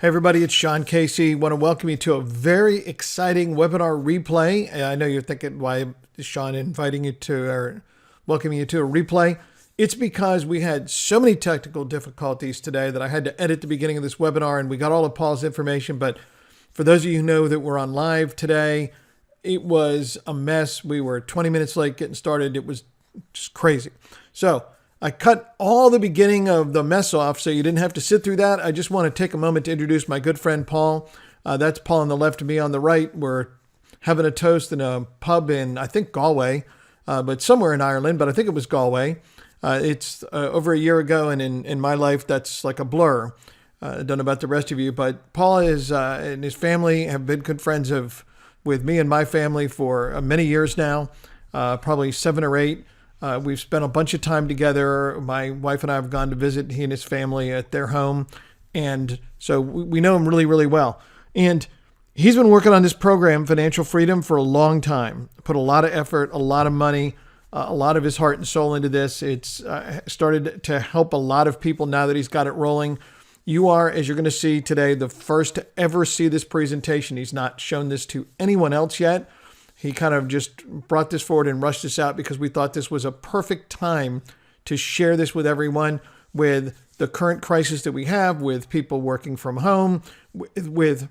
Hey everybody, it's Sean Casey. Want to welcome you to a very exciting webinar replay. I know you're thinking, why is Sean inviting you to or welcoming you to a replay? It's because we had so many technical difficulties today that I had to edit the beginning of this webinar, and we got all of Paul's information. But for those of you who know that we're on live today, it was a mess. We were 20 minutes late getting started. It was just crazy. So I cut all the beginning of the mess off so you didn't have to sit through that. I just want to take a moment to introduce my good friend Paul. That's Paul on the left of me. On the right, we're having a toast in a pub in, I think, Galway, but somewhere in Ireland, but I think it was Galway. It's over a year ago, and in my life, that's like a blur. I don't know about the rest of you, but Paul and his family have been good friends with me and my family for many years now, probably 7 or 8. We've spent a bunch of time together. My wife and I have gone to visit he and his family at their home. And so we know him really, really well. And he's been working on this program, Financial Freedom, for a long time. Put a lot of effort, a lot of money, a lot of his heart and soul into this. It's started to help a lot of people now that he's got it rolling. You are, as you're going to see today, the first to ever see this presentation. He's not shown this to anyone else yet. He kind of just brought this forward and rushed this out because we thought this was a perfect time to share this with everyone, with the current crisis that we have, with people working from home, with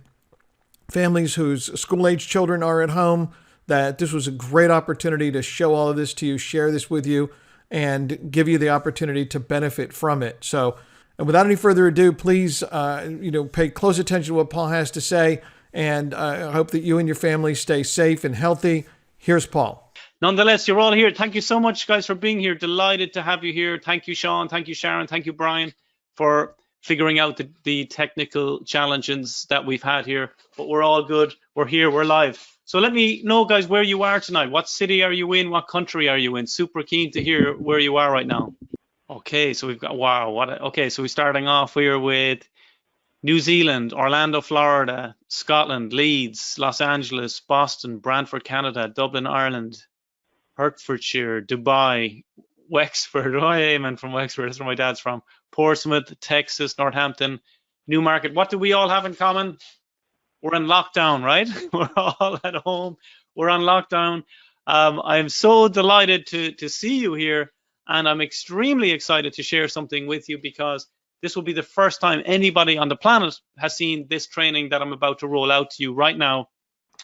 families whose school-age children are at home, that this was a great opportunity to show all of this to you, share this with you, and give you the opportunity to benefit from it. So, and without any further ado, please pay close attention to what Paul has to say. And I hope that you and your family stay safe and healthy. Here's Paul. Nonetheless, you're all here. Thank you so much, guys, for being here. Delighted to have you here. Thank you, Sean. Thank you, Sharon. Thank you, Brian, for figuring out the technical challenges that we've had here. But we're all good. We're here. We're live. So let me know, guys, where you are tonight. What city are you in? What country are you in? Super keen to hear where you are right now. Okay, so we've got, wow. Okay, so we're starting off here with New Zealand, Orlando, Florida, Scotland, Leeds, Los Angeles, Boston, Brantford, Canada, Dublin, Ireland, Hertfordshire, Dubai, Wexford. Oh, hey, man, from Wexford. That's where my dad's from. Portsmouth, Texas, Northampton, Newmarket. What do we all have in common? We're in lockdown, right? We're all at home. We're on lockdown. I'm so delighted to see you here, and I'm extremely excited to share something with you because this will be the first time anybody on the planet has seen this training that I'm about to roll out to you right now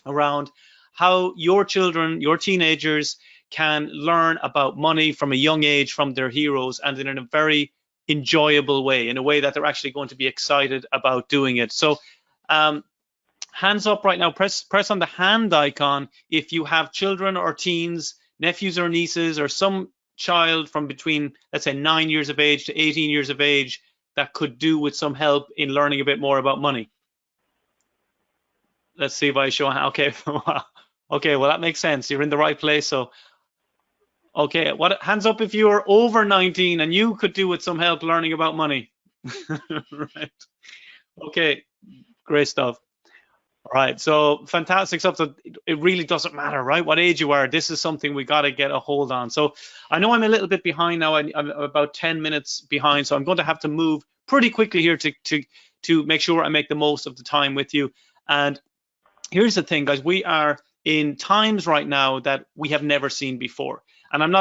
around how your children, your teenagers can learn about money from a young age from their heroes, and in a very enjoyable way, in a way that they're actually going to be excited about doing it. So hands up right now, press on the hand icon if you have children or teens, nephews or nieces, or some child from between, let's say, 9 years of age to 18 years of age that could do with some help in learning a bit more about money. Let's see if I show. Okay, okay, well, that makes sense. You're in the right place. So, okay, hands up if you are over 19 and you could do with some help learning about money. Right. Okay, great stuff. All right, so fantastic stuff. So it really doesn't matter, right, what age you are. This is something we got to get a hold on. So I know I'm a little bit behind now. I'm about 10 minutes behind, so I'm going to have to move pretty quickly here to make sure I make the most of the time with you. And here's the thing, guys. We are in times right now that we have never seen before. And I'm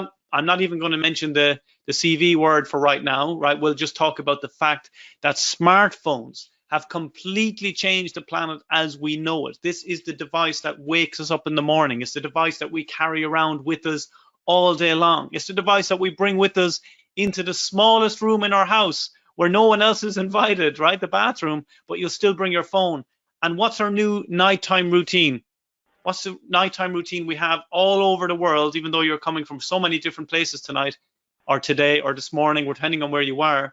not even going to mention the CV word for right now, right? We'll just talk about the fact that smartphones have completely changed the planet as we know it. This is the device that wakes us up in the morning. It's the device that we carry around with us all day long. It's the device that we bring with us into the smallest room in our house where no one else is invited, right? The bathroom, but you'll still bring your phone. And what's our new nighttime routine? What's the nighttime routine we have all over the world, even though you're coming from so many different places tonight or today or this morning, depending on where you are?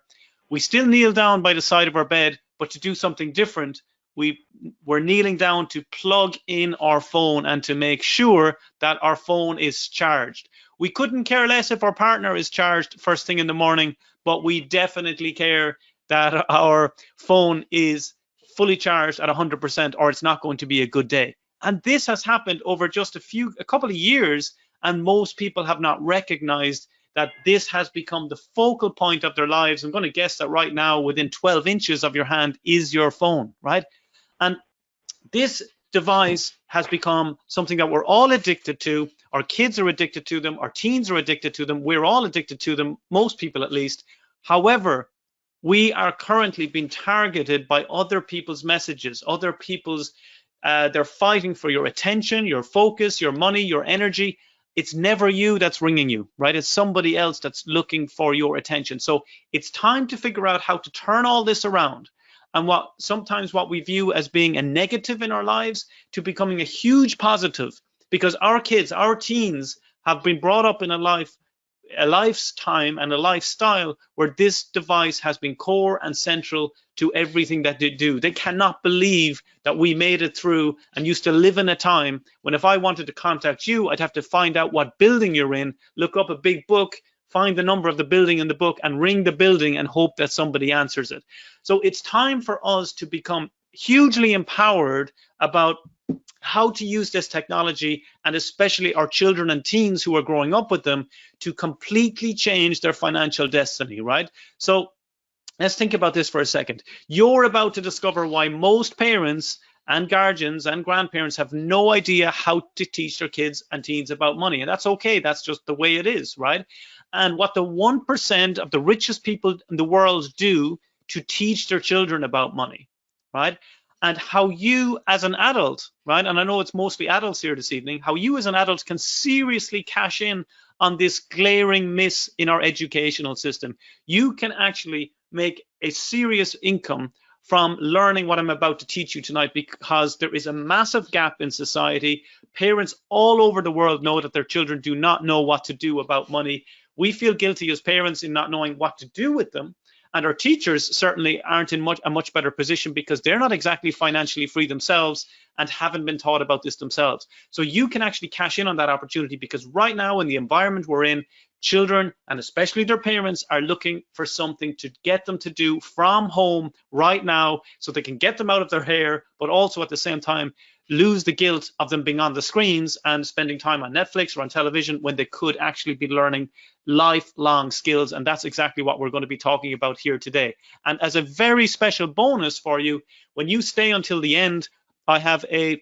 We still kneel down by the side of our bed, but to do something different, we're kneeling down to plug in our phone and to make sure that our phone is charged. We couldn't care less if our partner is charged first thing in the morning, but we definitely care that our phone is fully charged at 100%, or it's not going to be a good day. And this has happened over just a couple of years, and most people have not recognized that this has become the focal point of their lives. I'm going to guess that right now within 12 inches of your hand is your phone, right? And this device has become something that we're all addicted to. Our kids are addicted to them. Our teens are addicted to them. We're all addicted to them, most people at least. However, we are currently being targeted by other people's messages, other people's, they're fighting for your attention, your focus, your money, your energy. It's never you that's ringing you, right? It's somebody else that's looking for your attention. So it's time to figure out how to turn all this around. And sometimes what we view as being a negative in our lives to becoming a huge positive, because our kids, our teens have been brought up in a lifetime and a lifestyle where this device has been core and central to everything that they do. They cannot believe that we made it through and used to live in a time when if I wanted to contact you, I'd have to find out what building you're in, look up a big book, find the number of the building in the book and ring the building and hope that somebody answers it. So it's time for us to become hugely empowered about how to use this technology, and especially our children and teens who are growing up with them, to completely change their financial destiny, right? So let's think about this for a second. You're about to discover why most parents and guardians and grandparents have no idea how to teach their kids and teens about money. And that's okay. That's just the way it is, right? And what the 1% of the richest people in the world do to teach their children about money, right? And how you as an adult, right? And I know it's mostly adults here this evening, how you as an adult can seriously cash in on this glaring miss in our educational system. You can actually make a serious income from learning what I'm about to teach you tonight, because there is a massive gap in society. Parents all over the world know that their children do not know what to do about money. We feel guilty as parents in not knowing what to do with them. And our teachers certainly aren't in a much better position because they're not exactly financially free themselves and haven't been taught about this themselves. So you can actually cash in on that opportunity, because right now in the environment we're in, children and especially their parents are looking for something to get them to do from home right now so they can get them out of their hair, but also at the same time lose the guilt of them being on the screens and spending time on Netflix or on television when they could actually be learning lifelong skills. And that's exactly what we're going to be talking about here today. And as a very special bonus for you, when you stay until the end, I have a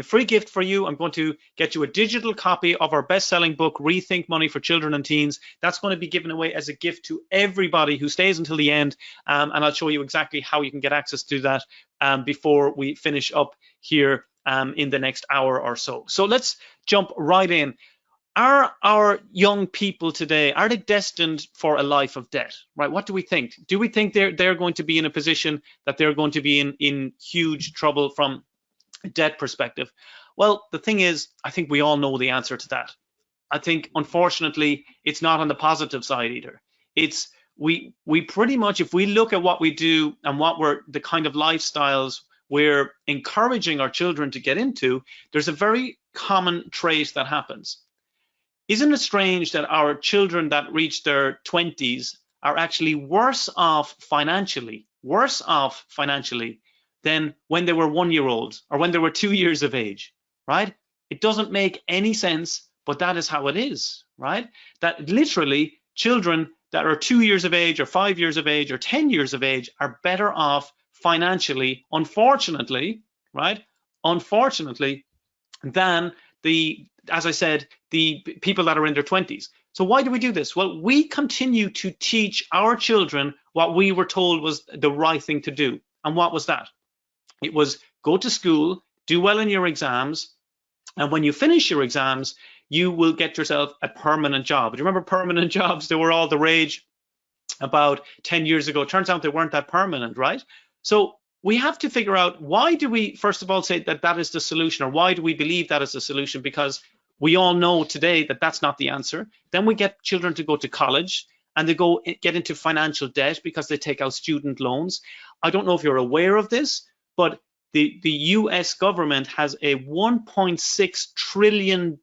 free gift for you. I'm going to get you a digital copy of our best-selling book, Rethink Money for Children and Teens. That's going to be given away as a gift to everybody who stays until the end. And I'll show you exactly how you can get access to that before we finish up here in the next hour or so. So let's jump right in. Are our young people today, are they destined for a life of debt, right? What do we think? Do we think they're going to be in a position that they're going to be in huge trouble from a debt perspective? Well, the thing is, I think we all know the answer to that. I think, unfortunately, it's not on the positive side either. It's we pretty much, if we look at what we do and what we're the kind of lifestyles we're encouraging our children to get into, there's a very common trait that happens. Isn't it strange that our children that reach their 20s are actually worse off financially than when they were 1 year olds or when they were 2 years of age, right? It doesn't make any sense, but that is how it is, right? That literally children that are 2 years of age or 5 years of age or 10 years of age are better off financially, unfortunately, right? Unfortunately, than as I said, the people that are in their 20s. So why do we do this? Well, we continue to teach our children what we were told was the right thing to do. And what was that? It was go to school, do well in your exams, and when you finish your exams, you will get yourself a permanent job. Do you remember permanent jobs? They were all the rage about 10 years ago. Turns out they weren't that permanent, right? So we have to figure out, why do we, first of all, say that that is the solution, or why do we believe that is the solution? Because we all know today that that's not the answer. Then we get children to go to college and they get into financial debt because they take out student loans. I don't know if you're aware of this, but the US government has a $1.6 trillion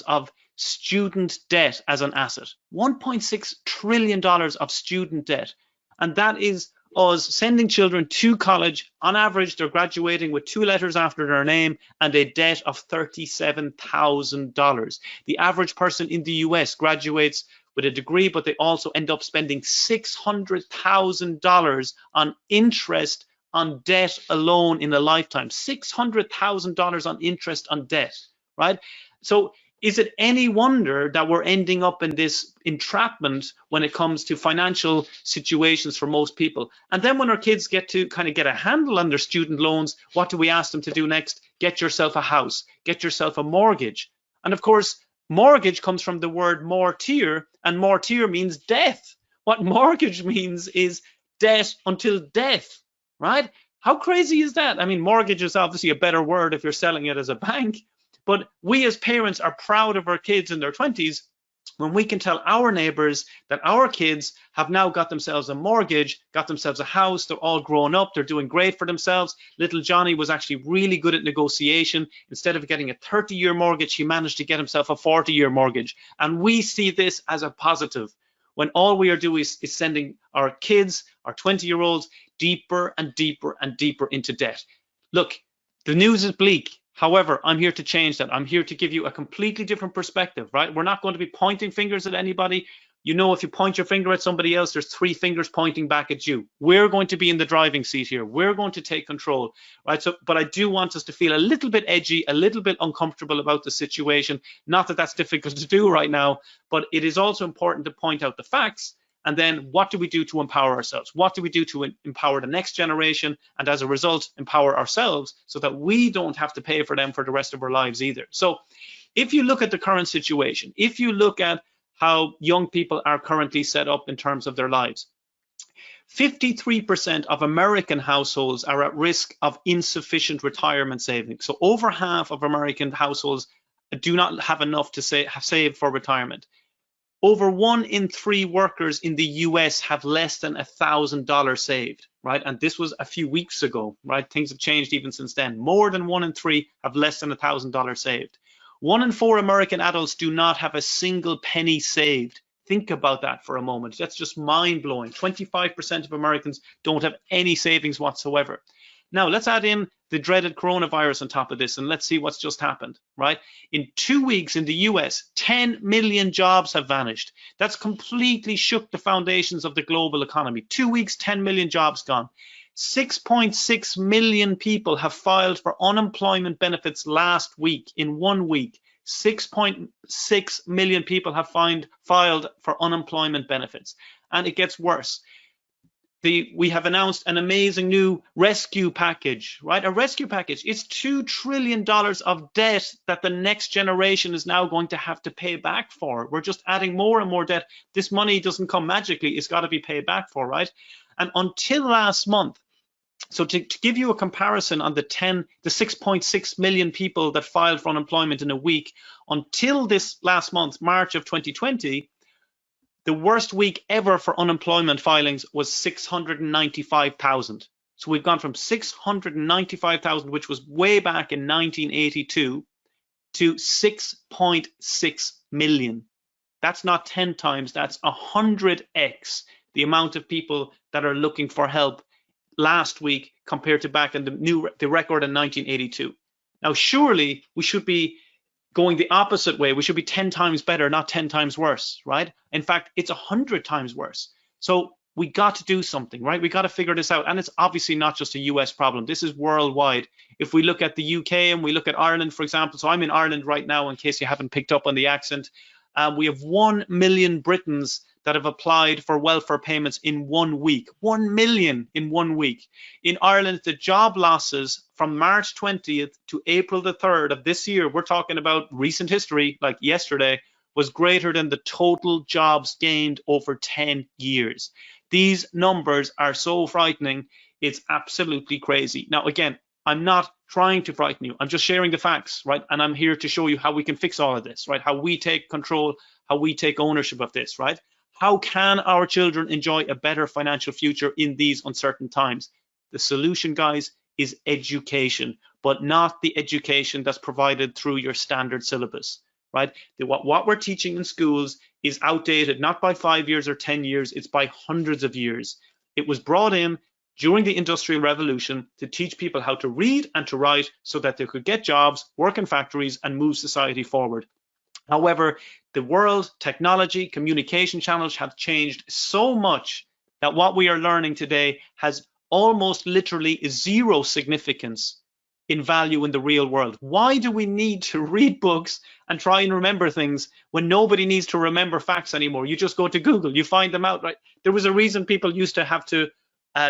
of student debt as an asset. $1.6 trillion of student debt. And that is us sending children to college. On average, they're graduating with 2 letters after their name and a debt of $37,000. The average person in the US graduates with a degree, but they also end up spending $600,000 on interest on debt alone in a lifetime. $600,000 on interest on debt, right? So is it any wonder that we're ending up in this entrapment when it comes to financial situations for most people? And then when our kids get to kind of get a handle on their student loans, what do we ask them to do next? Get yourself a house, get yourself a mortgage. And of course, mortgage comes from the word mortir, and mortir means death. What mortgage means is debt until death, right? How crazy is that? I mean, mortgage is obviously a better word if you're selling it as a bank, but we as parents are proud of our kids in their 20s when we can tell our neighbors that our kids have now got themselves a mortgage, got themselves a house, they're all grown up, they're doing great for themselves. Little Johnny was actually really good at negotiation. Instead of getting a 30-year mortgage, he managed to get himself a 40-year mortgage. And we see this as a positive, when all we are doing is sending our kids, our 20-year-olds, deeper and deeper and deeper into debt. Look, the news is bleak. However, I'm here to change that. I'm here to give you a completely different perspective, right? We're not going to be pointing fingers at anybody. You know, if you point your finger at somebody else, there's 3 fingers pointing back at you. We're going to be in the driving seat here. We're going to take control, right? So, but I do want us to feel a little bit edgy, a little bit uncomfortable about the situation. Not that that's difficult to do right now, but it is also important to point out the facts. And then what do we do to empower ourselves? What do we do to empower the next generation? And as a result, empower ourselves so that we don't have to pay for them for the rest of our lives either. So if you look at the current situation, if you look at how young people are currently set up in terms of their lives, 53% of American households are at risk of insufficient retirement savings. So over half of American households do not have enough to save for retirement. Over 1 in 3 workers in the US have less than $1,000 saved, right? And this was a few weeks ago, right? Things have changed even since then. More than 1 in 3 have less than $1,000 saved. 1 in 4 American adults do not have a single penny saved. Think about that for a moment. That's just mind-blowing. 25% of Americans don't have any savings whatsoever. Now, let's add in the dreaded coronavirus on top of this, and let's see what's just happened, right? In 2 weeks in the US, 10 million jobs have vanished. That's completely shook the foundations of the global economy. 2 weeks, 10 million jobs gone. 6.6 million people have filed for unemployment benefits last week, in 1 week. 6.6 million people have filed for unemployment benefits. And it gets worse. We have announced an amazing new rescue package, right? A rescue package. It's $2 trillion of debt that the next generation is now going to have to pay back for. We're just adding more and more debt. This money doesn't come magically. It's got to be paid back for, right? And until last month, so to give you a comparison on the 6.6 million people that filed for unemployment in a week, until this last month, March of 2020, the worst week ever for unemployment filings was 695,000. So we've gone from 695,000, which was way back in 1982, to 6.6 million. That's not 10 times, that's 100x the amount of people that are looking for help last week compared to back in the record in 1982. Now, surely we should be going the opposite way. We should be 10 times better, not 10 times worse, right? In fact, it's 100 times worse. So we got to do something, right? We got to figure this out. And it's obviously not just a US problem. This is worldwide. If we look at the UK and we look at Ireland, for example, so I'm in Ireland right now, in case you haven't picked up on the accent, we have 1 million Britons that have applied for welfare payments in 1 week. 1 million in 1 week. In Ireland, the job losses from March 20th to April the 3rd of this year, we're talking about recent history, like yesterday, was greater than the total jobs gained over 10 years. These numbers are so frightening, it's absolutely crazy. Now, again, I'm not trying to frighten you. I'm just sharing the facts, right? And I'm here to show you how we can fix all of this, right? How we take control, how we take ownership of this, right? How can our children enjoy a better financial future in these uncertain times? The solution, guys, is education, but not the education that's provided through your standard syllabus, right? What we're teaching in schools is outdated, not by 5 years or 10 years, it's by hundreds of years. It was brought in during the Industrial Revolution to teach people how to read and to write so that they could get jobs, work in factories, and move society forward. However, the world, technology, communication channels have changed so much that what we are learning today has almost literally zero significance in value in the real world. Why do we need to read books and try and remember things when nobody needs to remember facts anymore? You just go to Google, you find them out, right? There was a reason people used to have to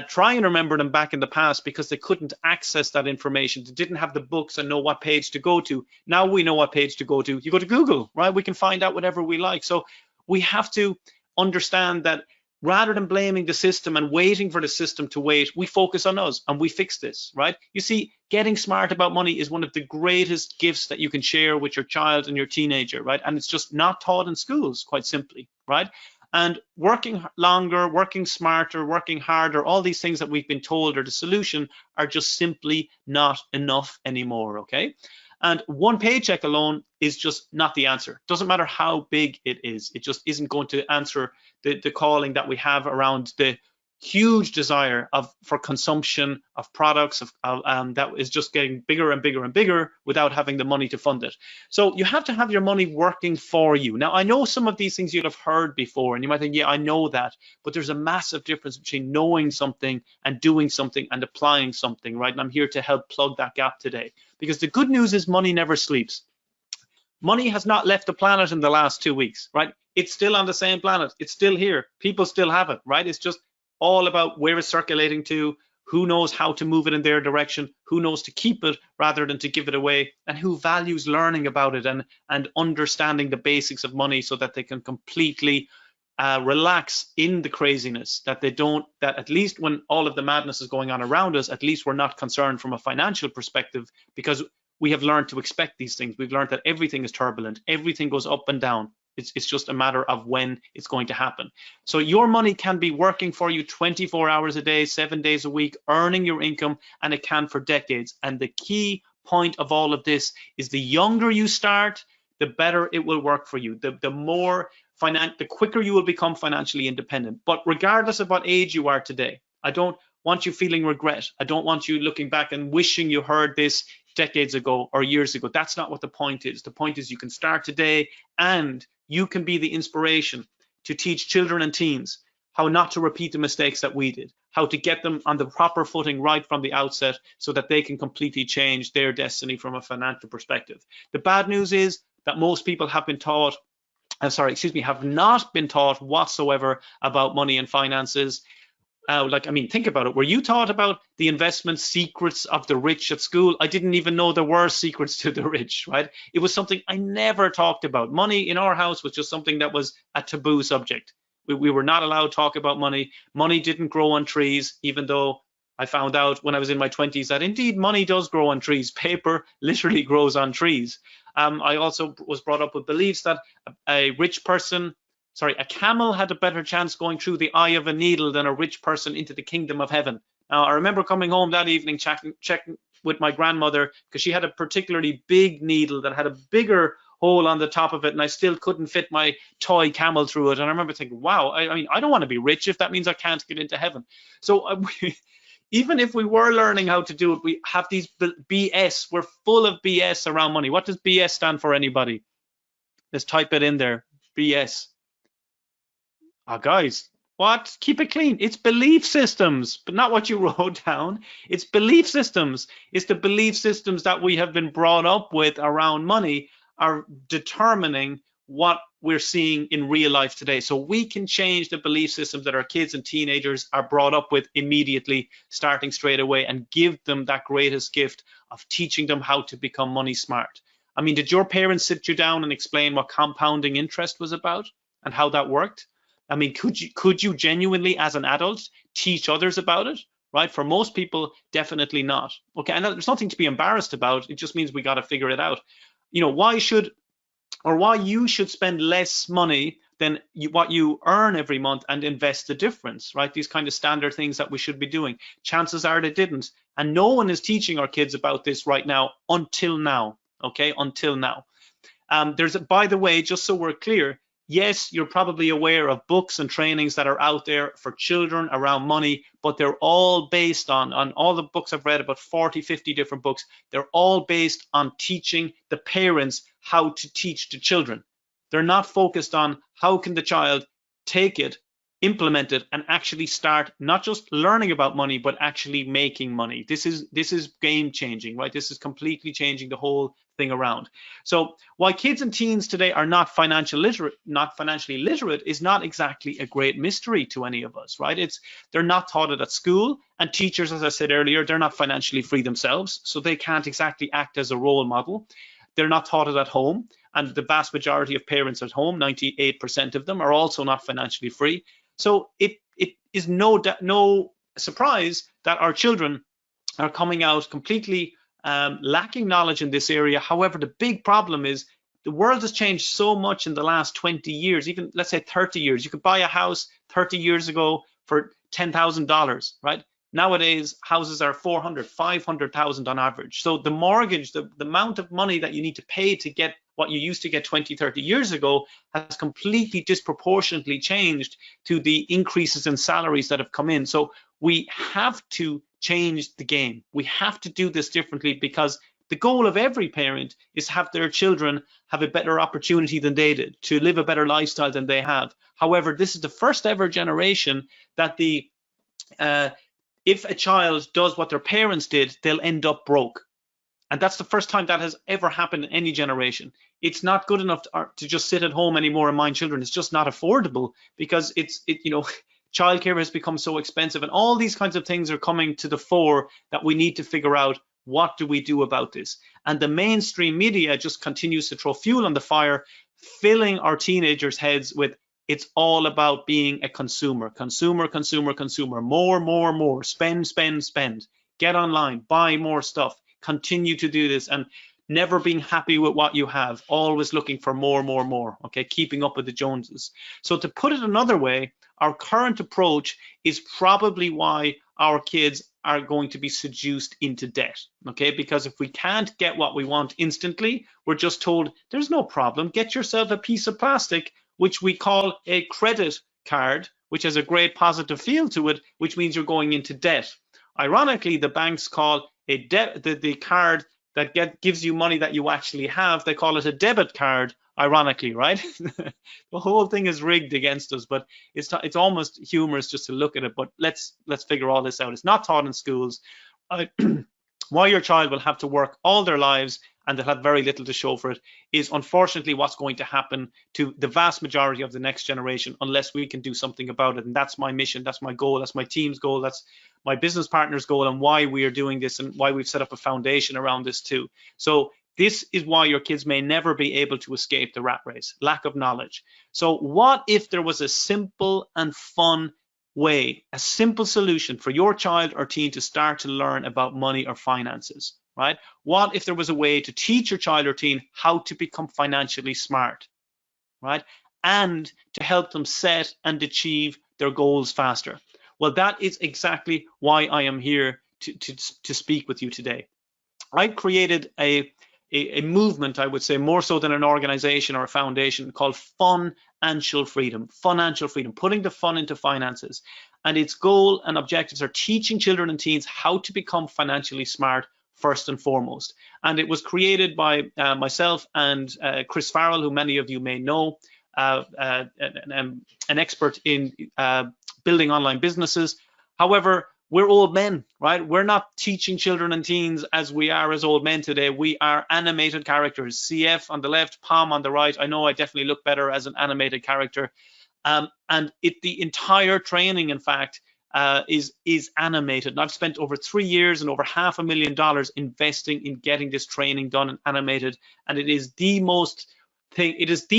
try and remember them back in the past, because they couldn't access that information. They didn't have the books and know what page to go to. Now we know what page to go to. You go to Google, right? We can find out whatever we like. So we have to understand that rather than blaming the system and waiting for the system to wait, we focus on us and we fix this, right? You see, getting smart about money is one of the greatest gifts that you can share with your child and your teenager, right? And it's just not taught in schools, quite simply, right? And working longer, working smarter, working harder, all these things that we've been told are the solution are just simply not enough anymore, okay? And one paycheck alone is just not the answer. Doesn't matter how big it is. It just isn't going to answer the calling that we have around the huge desire for consumption of products that is just getting bigger and bigger and bigger without having the money to fund it. So you have to have your money working for you. Now, I know some of these things you'll have heard before, and you might think, yeah, I know that, but there's a massive difference between knowing something and doing something and applying something, right? And I'm here to help plug that gap today, because the good news is money never sleeps. Money has not left the planet in the last 2 weeks, right? It's still on the same planet. It's still here. People still have it, right? It's just all about where it's circulating to, who knows how to move it in their direction, who knows to keep it rather than to give it away, and who values learning about it and understanding the basics of money so that they can completely relax in the craziness, that at least when all of the madness is going on around us, at least we're not concerned from a financial perspective, because we have learned to expect these things. We've learned that everything is turbulent, everything goes up and down. It's just a matter of when it's going to happen. So your money can be working for you 24 hours a day, 7 days a week, earning your income, and it can for decades. And the key point of all of this is the younger you start, the better it will work for you. The quicker you will become financially independent. But regardless of what age you are today, I don't want you feeling regret. I don't want you looking back and wishing you heard this decades ago or years ago. That's not what the point is. The point is you can start today, and you can be the inspiration to teach children and teens how not to repeat the mistakes that we did, how to get them on the proper footing right from the outset so that they can completely change their destiny from a financial perspective. The bad news is that most people have not been taught whatsoever about money and finances. Think about it. Were you taught about the investment secrets of the rich at school? I didn't even know there were secrets to the rich, right? It was something I never talked about. Money in our house was just something that was a taboo subject. We were not allowed to talk about money. Money didn't grow on trees, even though I found out when I was in my 20s that indeed money does grow on trees. Paper literally grows on trees. I also was brought up with beliefs that a camel had a better chance going through the eye of a needle than a rich person into the kingdom of heaven. Now, I remember coming home that evening, checking with my grandmother, because she had a particularly big needle that had a bigger hole on the top of it, and I still couldn't fit my toy camel through it. And I remember thinking, wow, I don't want to be rich if that means I can't get into heaven. So even if we were learning how to do it, we have these BS. We're full of BS around money. What does BS stand for, anybody? Let's type it in there, BS. Guys, what? Keep it clean. It's belief systems, but not what you wrote down. It's belief systems. It's the belief systems that we have been brought up with around money are determining what we're seeing in real life today. So we can change the belief systems that our kids and teenagers are brought up with immediately, starting straight away, and give them that greatest gift of teaching them how to become money smart. I mean, did your parents sit you down and explain what compounding interest was about and how that worked? I mean, could you genuinely, as an adult, teach others about it? Right? For most people, definitely not. Okay, and there's nothing to be embarrassed about. It just means we got to figure it out. You know, why you should spend less money than what you earn every month and invest the difference, right? These kind of standard things that we should be doing. Chances are they didn't. And no one is teaching our kids about this right now until now, okay? Until now. By the way, just so we're clear, yes, you're probably aware of books and trainings that are out there for children around money, but they're all based on all the books I've read, about 40, 50 different books, they're all based on teaching the parents how to teach the children. They're not focused on how can the child take it, implement it, and actually start not just learning about money, but actually making money. This is game changing, right? This is completely changing the whole thing around. So why kids and teens today are not financially literate is not exactly a great mystery to any of us, right? They're not taught it at school, and teachers, as I said earlier, they're not financially free themselves, so they can't exactly act as a role model. They're not taught it at home, and the vast majority of parents at home, 98% of them, are also not financially free. So it is no surprise that our children are coming out completely lacking knowledge in this area. However, the big problem is the world has changed so much in the last 20 years, even let's say 30 years. You could buy a house 30 years ago for $10,000, right? Nowadays, houses are 400, 500,000 on average. So the mortgage, the amount of money that you need to pay to get what you used to get 20, 30 years ago has completely disproportionately changed to the increases in salaries that have come in. So we have to change the game. We have to do this differently, because the goal of every parent is to have their children have a better opportunity than they did, to live a better lifestyle than they have. However, this is the first ever generation that if a child does what their parents did, they'll end up broke. And that's the first time that has ever happened in any generation. It's not good enough to just sit at home anymore and mind children. It's just not affordable, because childcare has become so expensive, and all these kinds of things are coming to the fore that we need to figure out, what do we do about this? And the mainstream media just continues to throw fuel on the fire, filling our teenagers' heads with, it's all about being a consumer, more, spend, get online, buy more stuff, continue to do this, and never being happy with what you have, always looking for more, okay, keeping up with the Joneses. So to put it another way, our current approach is probably why our kids are going to be seduced into debt, okay? Because if we can't get what we want instantly, we're just told, there's no problem, get yourself a piece of plastic, which we call a credit card, which has a great positive feel to it, which means you're going into debt. Ironically, the banks call the card that gives you money that you actually have, they call it a debit card, ironically, right? The whole thing is rigged against us, but it's almost humorous just to look at it. But let's figure all this out. It's not taught in schools. Why your child will have to work all their lives and they'll have very little to show for it is unfortunately what's going to happen to the vast majority of the next generation, unless we can do something about it. And that's my mission, that's my goal, that's my team's goal, that's my business partner's goal, and why we are doing this, and why we've set up a foundation around this too. So this is why your kids may never be able to escape the rat race, lack of knowledge. So what if there was a simple and fun way, a simple solution for your child or teen to start to learn about money or finances, right? What if there was a way to teach your child or teen how to become financially smart, right? And to help them set and achieve their goals faster. Well, that is exactly why I am here to speak with you today. I created a movement, I would say, more so than an organization or a foundation, called Funancial Freedom, putting the fun into finances. And its goal and objectives are teaching children and teens how to become financially smart first and foremost. And it was created by myself and Chris Farrell, who many of you may know, an expert in building online businesses. However, we're old men, right? We're not teaching children and teens as we are as old men today. We are animated characters. CF on the left, Palm on the right. I know I definitely look better as an animated character. And the entire training, in fact, is animated. And I've spent over 3 years and over $500,000 investing in getting this training done and animated. And it is the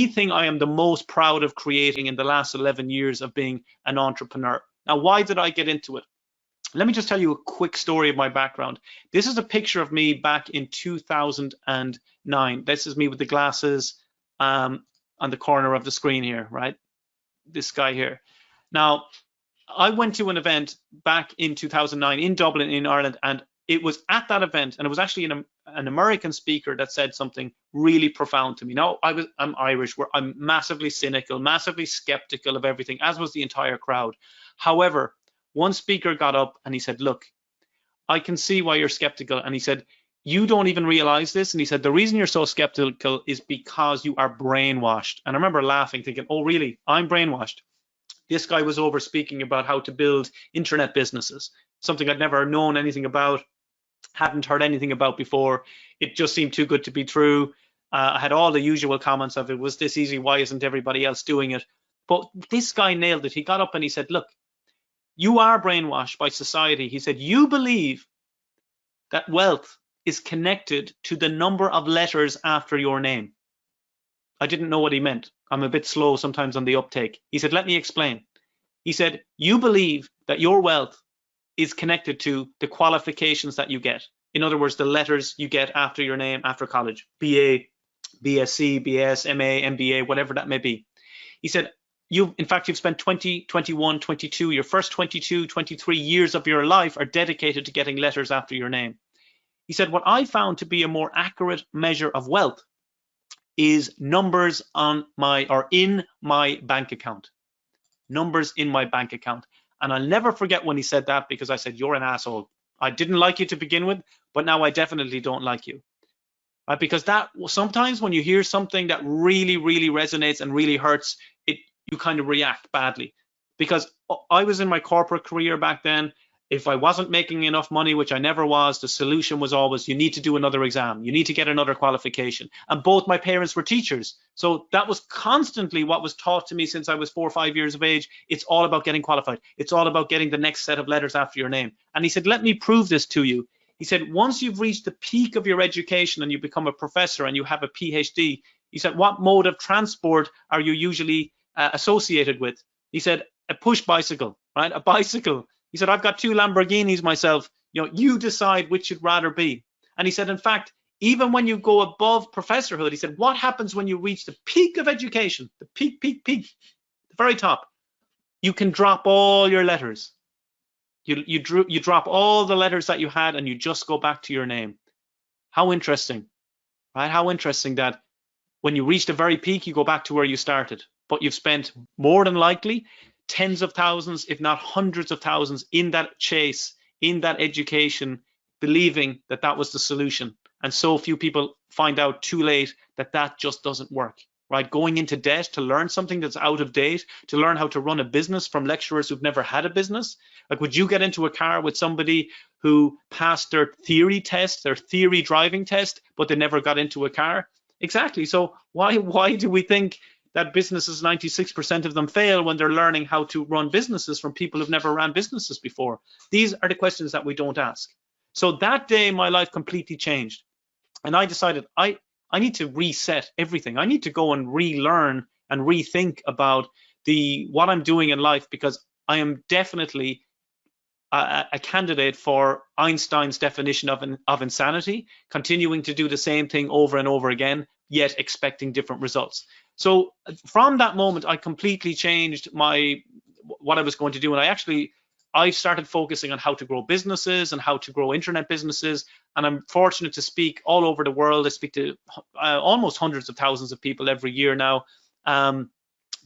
thing I am the most proud of creating in the last 11 years of being an entrepreneur. Now, why did I get into it? Let me just tell you a quick story of my background. This is a picture of me back in 2009. This is me with the glasses on the corner of the screen here, right? This guy here. Now, I went to an event back in 2009 in Dublin, in Ireland, and it was at that event, and it was actually an American speaker that said something really profound to me. Now, I'm Irish, where I'm massively cynical, massively skeptical of everything, as was the entire crowd. However, one speaker got up and he said, look, I can see why you're skeptical. And he said, you don't even realize this. And he said, the reason you're so skeptical is because you are brainwashed. And I remember laughing, thinking, oh, really? I'm brainwashed. This guy was over speaking about how to build internet businesses, something I'd never known anything about, hadn't heard anything about before. It just seemed too good to be true. I had all the usual comments of, it was this easy, why isn't everybody else doing it? But this guy nailed it. He got up and he said, look, you are brainwashed by society. He said, you believe that wealth is connected to the number of letters after your name. I didn't know what he meant. I'm a bit slow sometimes on the uptake. He said, let me explain. He said, you believe that your wealth is connected to the qualifications that you get. In other words, the letters you get after your name after college, BA, BSc, BS, MA, MBA, whatever that may be. He said, you've spent 20, 21, 22, your first 22, 23 years of your life are dedicated to getting letters after your name. He said, what I found to be a more accurate measure of wealth is numbers in my bank account. Numbers in my bank account. And I'll never forget when he said that, because I said, you're an asshole. I didn't like you to begin with, but now I definitely don't like you. Right? Because that sometimes when you hear something that really, really resonates and really hurts, you kind of react badly. Because I was in my corporate career back then. If I wasn't making enough money, which I never was, the solution was always, you need to do another exam. You need to get another qualification. And both my parents were teachers. So that was constantly what was taught to me since I was 4 or 5 years of age. It's all about getting qualified. It's all about getting the next set of letters after your name. And he said, let me prove this to you. He said, once you've reached the peak of your education and you become a professor and you have a PhD, he said, what mode of transport are you usually associated with? He said, a push bicycle, right? A bicycle. He said, I've got 2 Lamborghinis myself. You decide which you'd rather be. And he said, in fact, even when you go above professorhood, he said, what happens when you reach the peak of education, the peak, the very top? You can drop all your letters. You drop all the letters that you had and you just go back to your name. How interesting, right? How interesting that when you reach the very peak, you go back to where you started. But you've spent more than likely tens of thousands, if not hundreds of thousands, in that chase, in that education, believing that that was the solution. And so few people find out too late that that just doesn't work, right? Going into debt to learn something that's out of date, to learn how to run a business from lecturers who've never had a business. Like, would you get into a car with somebody who passed their theory test, their theory driving test, but they never got into a car? Exactly. So why do we think that businesses, 96% of them fail when they're learning how to run businesses from people who've never ran businesses before? These are the questions that we don't ask. So that day, my life completely changed. And I decided I need to reset everything. I need to go and relearn and rethink about what I'm doing in life, because I am definitely a candidate for Einstein's definition of insanity, continuing to do the same thing over and over again, yet expecting different results. So from that moment, I completely changed what I was going to do. And I started focusing on how to grow businesses and how to grow internet businesses. And I'm fortunate to speak all over the world. I speak to almost hundreds of thousands of people every year now,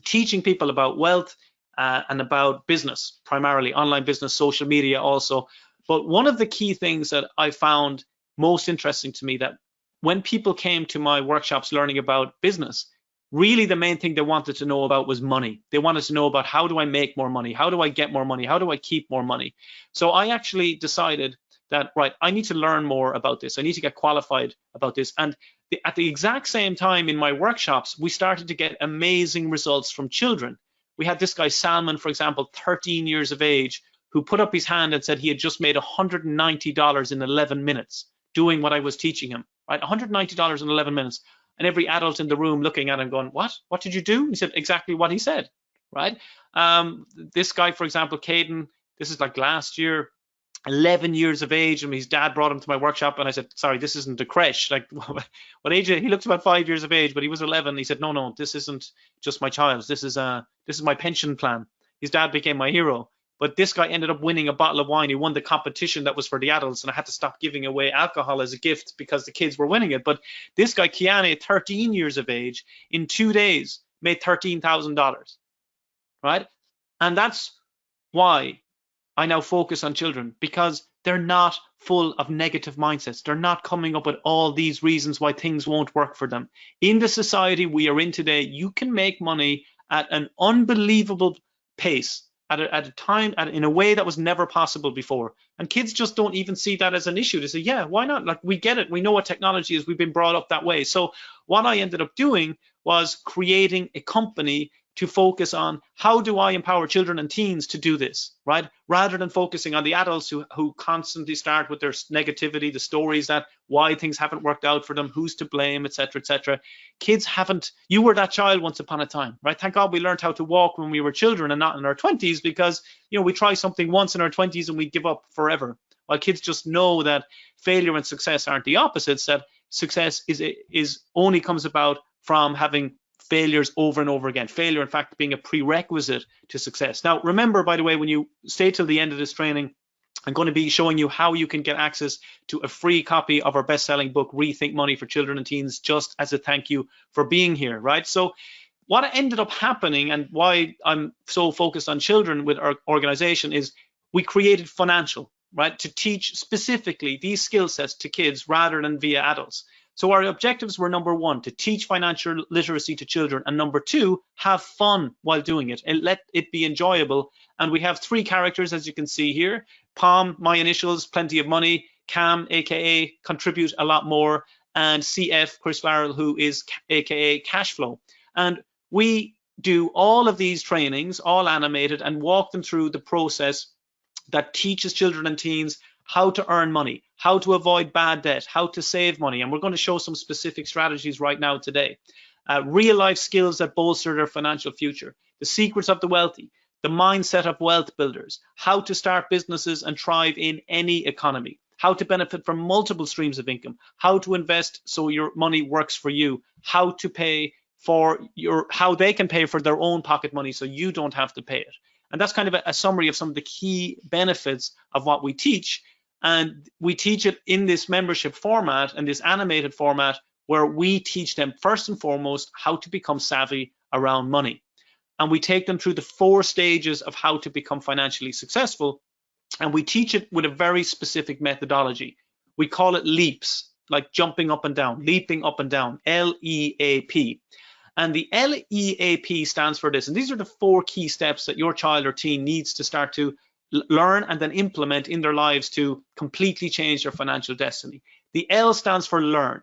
teaching people about wealth and about business, primarily online business, social media also. But one of the key things that I found most interesting to me, that when people came to my workshops learning about business, really the main thing they wanted to know about was money. They wanted to know about, how do I make more money? How do I get more money? How do I keep more money? So I actually decided that, right, I need to learn more about this. I need to get qualified about this. And at the exact same time in my workshops, we started to get amazing results from children. We had this guy, Salman, for example, 13 years of age, who put up his hand and said he had just made $190 in 11 minutes doing what I was teaching him, right? $190 in 11 minutes. And every adult in the room looking at him going, what? What did you do? He said exactly what he said, right? This guy, for example, Caden, this is like last year, 11 years of age, and his dad brought him to my workshop, and I said, sorry, this isn't a creche. Like, what age? He looks about 5 years of age, but he was 11. He said, no, this isn't just my child. This is my pension plan. His dad became my hero. But this guy ended up winning a bottle of wine. He won the competition that was for the adults, and I had to stop giving away alcohol as a gift because the kids were winning it. But this guy, Kiane, 13 years of age, in 2 days made $13,000, right? And that's why I now focus on children, because they're not full of negative mindsets. They're not coming up with all these reasons why things won't work for them. In the society we are in today, you can make money at an unbelievable pace, at a time, in a way that was never possible before. And kids just don't even see that as an issue. They say, yeah, why not? Like, we get it. We know what technology is. We've been brought up that way. So what I ended up doing was creating a company to focus on how do I empower children and teens to do this, right? Rather than focusing on the adults who constantly start with their negativity, the stories that why things haven't worked out for them, who's to blame, etc., etc. Kids haven't, you were that child once upon a time, right? Thank God we learned how to walk when we were children and not in our 20s, because, you know, we try something once in our 20s and we give up forever. While kids just know that failure and success aren't the opposites, that success is only comes about from having failures over and over again. Failure, in fact, being a prerequisite to success. Now, remember, by the way, when you stay till the end of this training, I'm going to be showing you how you can get access to a free copy of our best-selling book, Rethink Money for Children and Teens, just as a thank you for being here, right? So what ended up happening, and why I'm so focused on children with our organization, is we created Funancial, right, to teach specifically these skill sets to kids rather than via adults. So our objectives were, number one, to teach financial literacy to children, and number two, have fun while doing it and let it be enjoyable. And we have 3 characters, as you can see here: Palm, my initials, plenty of money; Cam, aka contribute a lot more; and CF, Chris Farrell, who is aka cash flow. And we do all of these trainings, all animated, and walk them through the process that teaches children and teens how to earn money, how to avoid bad debt, how to save money. And we're going to show some specific strategies right now today. Real life skills that bolster their financial future, the secrets of the wealthy, the mindset of wealth builders, how to start businesses and thrive in any economy, how to benefit from multiple streams of income, how to invest so your money works for you, how to pay for how they can pay for their own pocket money so you don't have to pay it. And that's kind of a summary of some of the key benefits of what we teach. And we teach it in this membership format and this animated format, where we teach them first and foremost how to become savvy around money. And we take them through the 4 stages of how to become financially successful. And we teach it with a very specific methodology. We call it leaps, like jumping up and down, leaping up and down, LEAP. And the LEAP stands for this. And these are the 4 key steps that your child or teen needs to start to learn and then implement in their lives to completely change their financial destiny. The L stands for learn.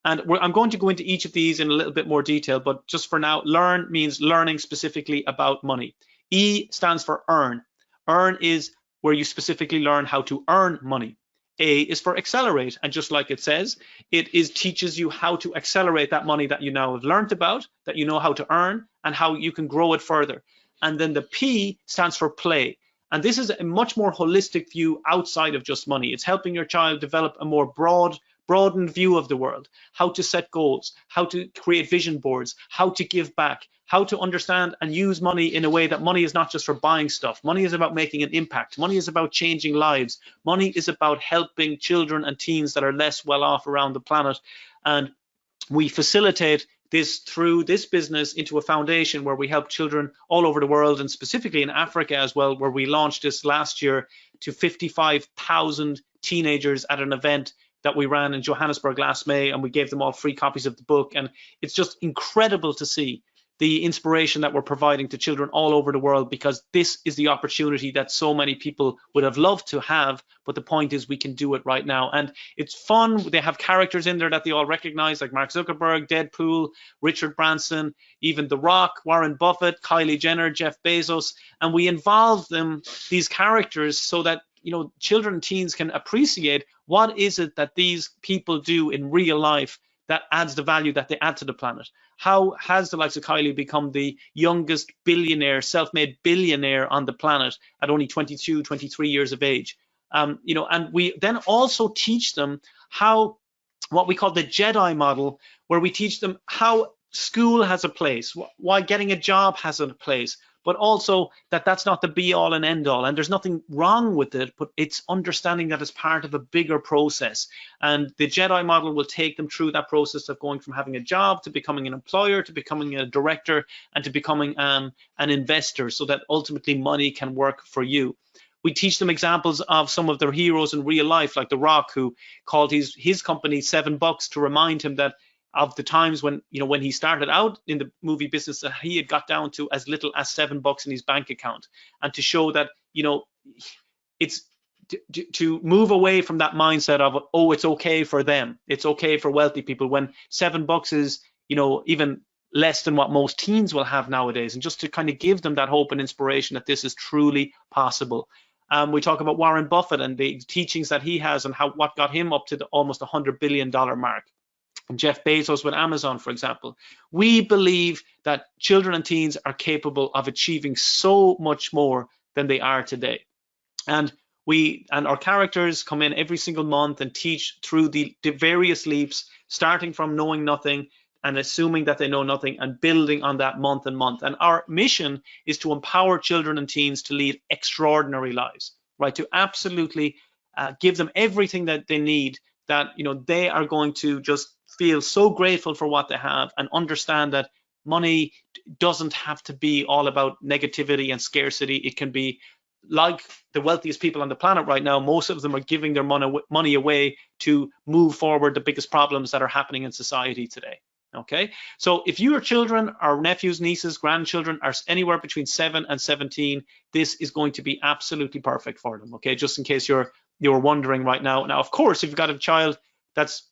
And I'm going to go into each of these in a little bit more detail, but just for now, learn means learning specifically about money. E stands for earn. Earn is where you specifically learn how to earn money. A is for accelerate, and just like it says, teaches you how to accelerate that money that you now have learned about, that you know how to earn, and how you can grow it further. And then the P stands for play. And this is a much more holistic view outside of just money. It's helping your child develop a more broadened view of the world, how to set goals, how to create vision boards, how to give back, how to understand and use money in a way that money is not just for buying stuff. Money is about making an impact. Money is about changing lives. Money is about helping children and teens that are less well off around the planet. And we facilitate this through this business into a foundation where we help children all over the world, and specifically in Africa as well, where we launched this last year to 55,000 teenagers at an event that we ran in Johannesburg last May, and we gave them all free copies of the book. And it's just incredible to see the inspiration that we're providing to children all over the world, because this is the opportunity that so many people would have loved to have, but the point is we can do it right now. And it's fun. They have characters in there that they all recognize, like Mark Zuckerberg, Deadpool, Richard Branson, even The Rock, Warren Buffett, Kylie Jenner, Jeff Bezos. And we involve them, these characters, so that, you know, children and teens can appreciate what is it that these people do in real life that adds the value that they add to the planet. How has the likes of Kylie become the youngest billionaire, self-made billionaire on the planet at only 22, 23 years of age? You know, and we then also teach them how, what we call the Jedi model, where we teach them how school has a place, why getting a job has a place, but also that that's not the be all and end all, and there's nothing wrong with it, but it's understanding that it's part of a bigger process. And the Jedi model will take them through that process of going from having a job to becoming an employer to becoming a director and to becoming an investor, so that ultimately money can work for you. We teach them examples of some of their heroes in real life, like The Rock, who called his company $7 to remind him that of the times when, when he started out in the movie business, that he had got down to as little as $7 in his bank account, and to show that, it's to move away from that mindset of, oh, it's okay for them, it's okay for wealthy people, when $7 is, even less than what most teens will have nowadays, and just to kind of give them that hope and inspiration that this is truly possible. We talk about Warren Buffett and the teachings that he has, and what got him up to the almost $100 billion mark. And Jeff Bezos with Amazon, for example. We believe that children and teens are capable of achieving so much more than they are today. And our characters come in every single month and teach through the various leaps, starting from knowing nothing and assuming that they know nothing, and building on that month and month. And our mission is to empower children and teens to lead extraordinary lives, right? To absolutely give them everything that they need, that they are going to just feel so grateful for what they have, and understand that money doesn't have to be all about negativity and scarcity. It can be like the wealthiest people on the planet right now. Most of them are giving their money away to move forward the biggest problems that are happening in society today. Okay, so if your children or nephews, nieces, grandchildren are anywhere between 7 and 17, this is going to be absolutely perfect for them. Okay, just in case you're wondering right now. Now, of course, if you've got a child that's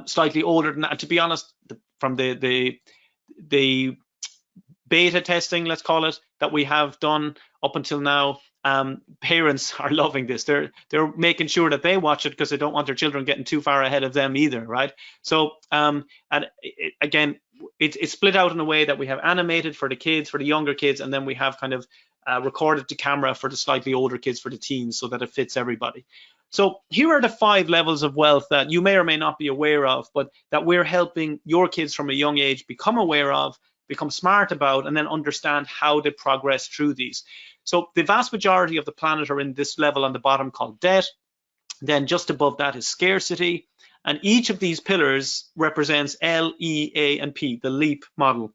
slightly older than that, to be honest, from the beta testing, let's call it, that we have done up until now, parents are loving this. They're making sure that they watch it, because they don't want their children getting too far ahead of them either, right? So again, it's split out in a way that we have animated for the kids, for the younger kids, and then we have kind of recorded to camera for the slightly older kids, for the teens, so that it fits everybody. So here are the 5 levels of wealth that you may or may not be aware of, but that we're helping your kids from a young age become aware of, become smart about, and then understand how they progress through these. So the vast majority of the planet are in this level on the bottom called debt. Then just above that is scarcity. And each of these pillars represents L, E, A, and P, the LEAP model.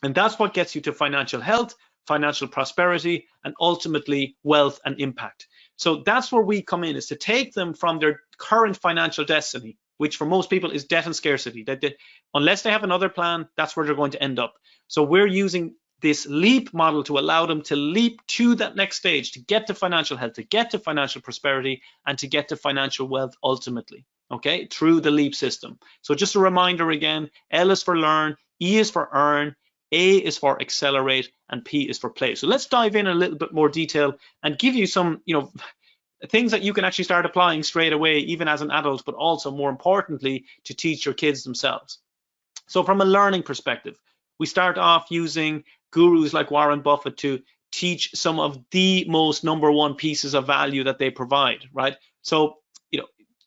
And that's what gets you to financial health, financial prosperity, and ultimately wealth and impact. So that's where we come in, is to take them from their current financial destiny, which for most people is debt and scarcity. Unless they have another plan, that's where they're going to end up. So we're using this LEAP model to allow them to leap to that next stage, to get to financial health, to get to financial prosperity, and to get to financial wealth ultimately, okay, through the LEAP system. So just a reminder again, L is for learn, E is for earn, A is for accelerate, and P is for play. So let's dive in a little bit more detail and give you some, things that you can actually start applying straight away, even as an adult, but also more importantly, to teach your kids themselves. So from a learning perspective, we start off using gurus like Warren Buffett to teach some of the most #1 pieces of value that they provide, right? So,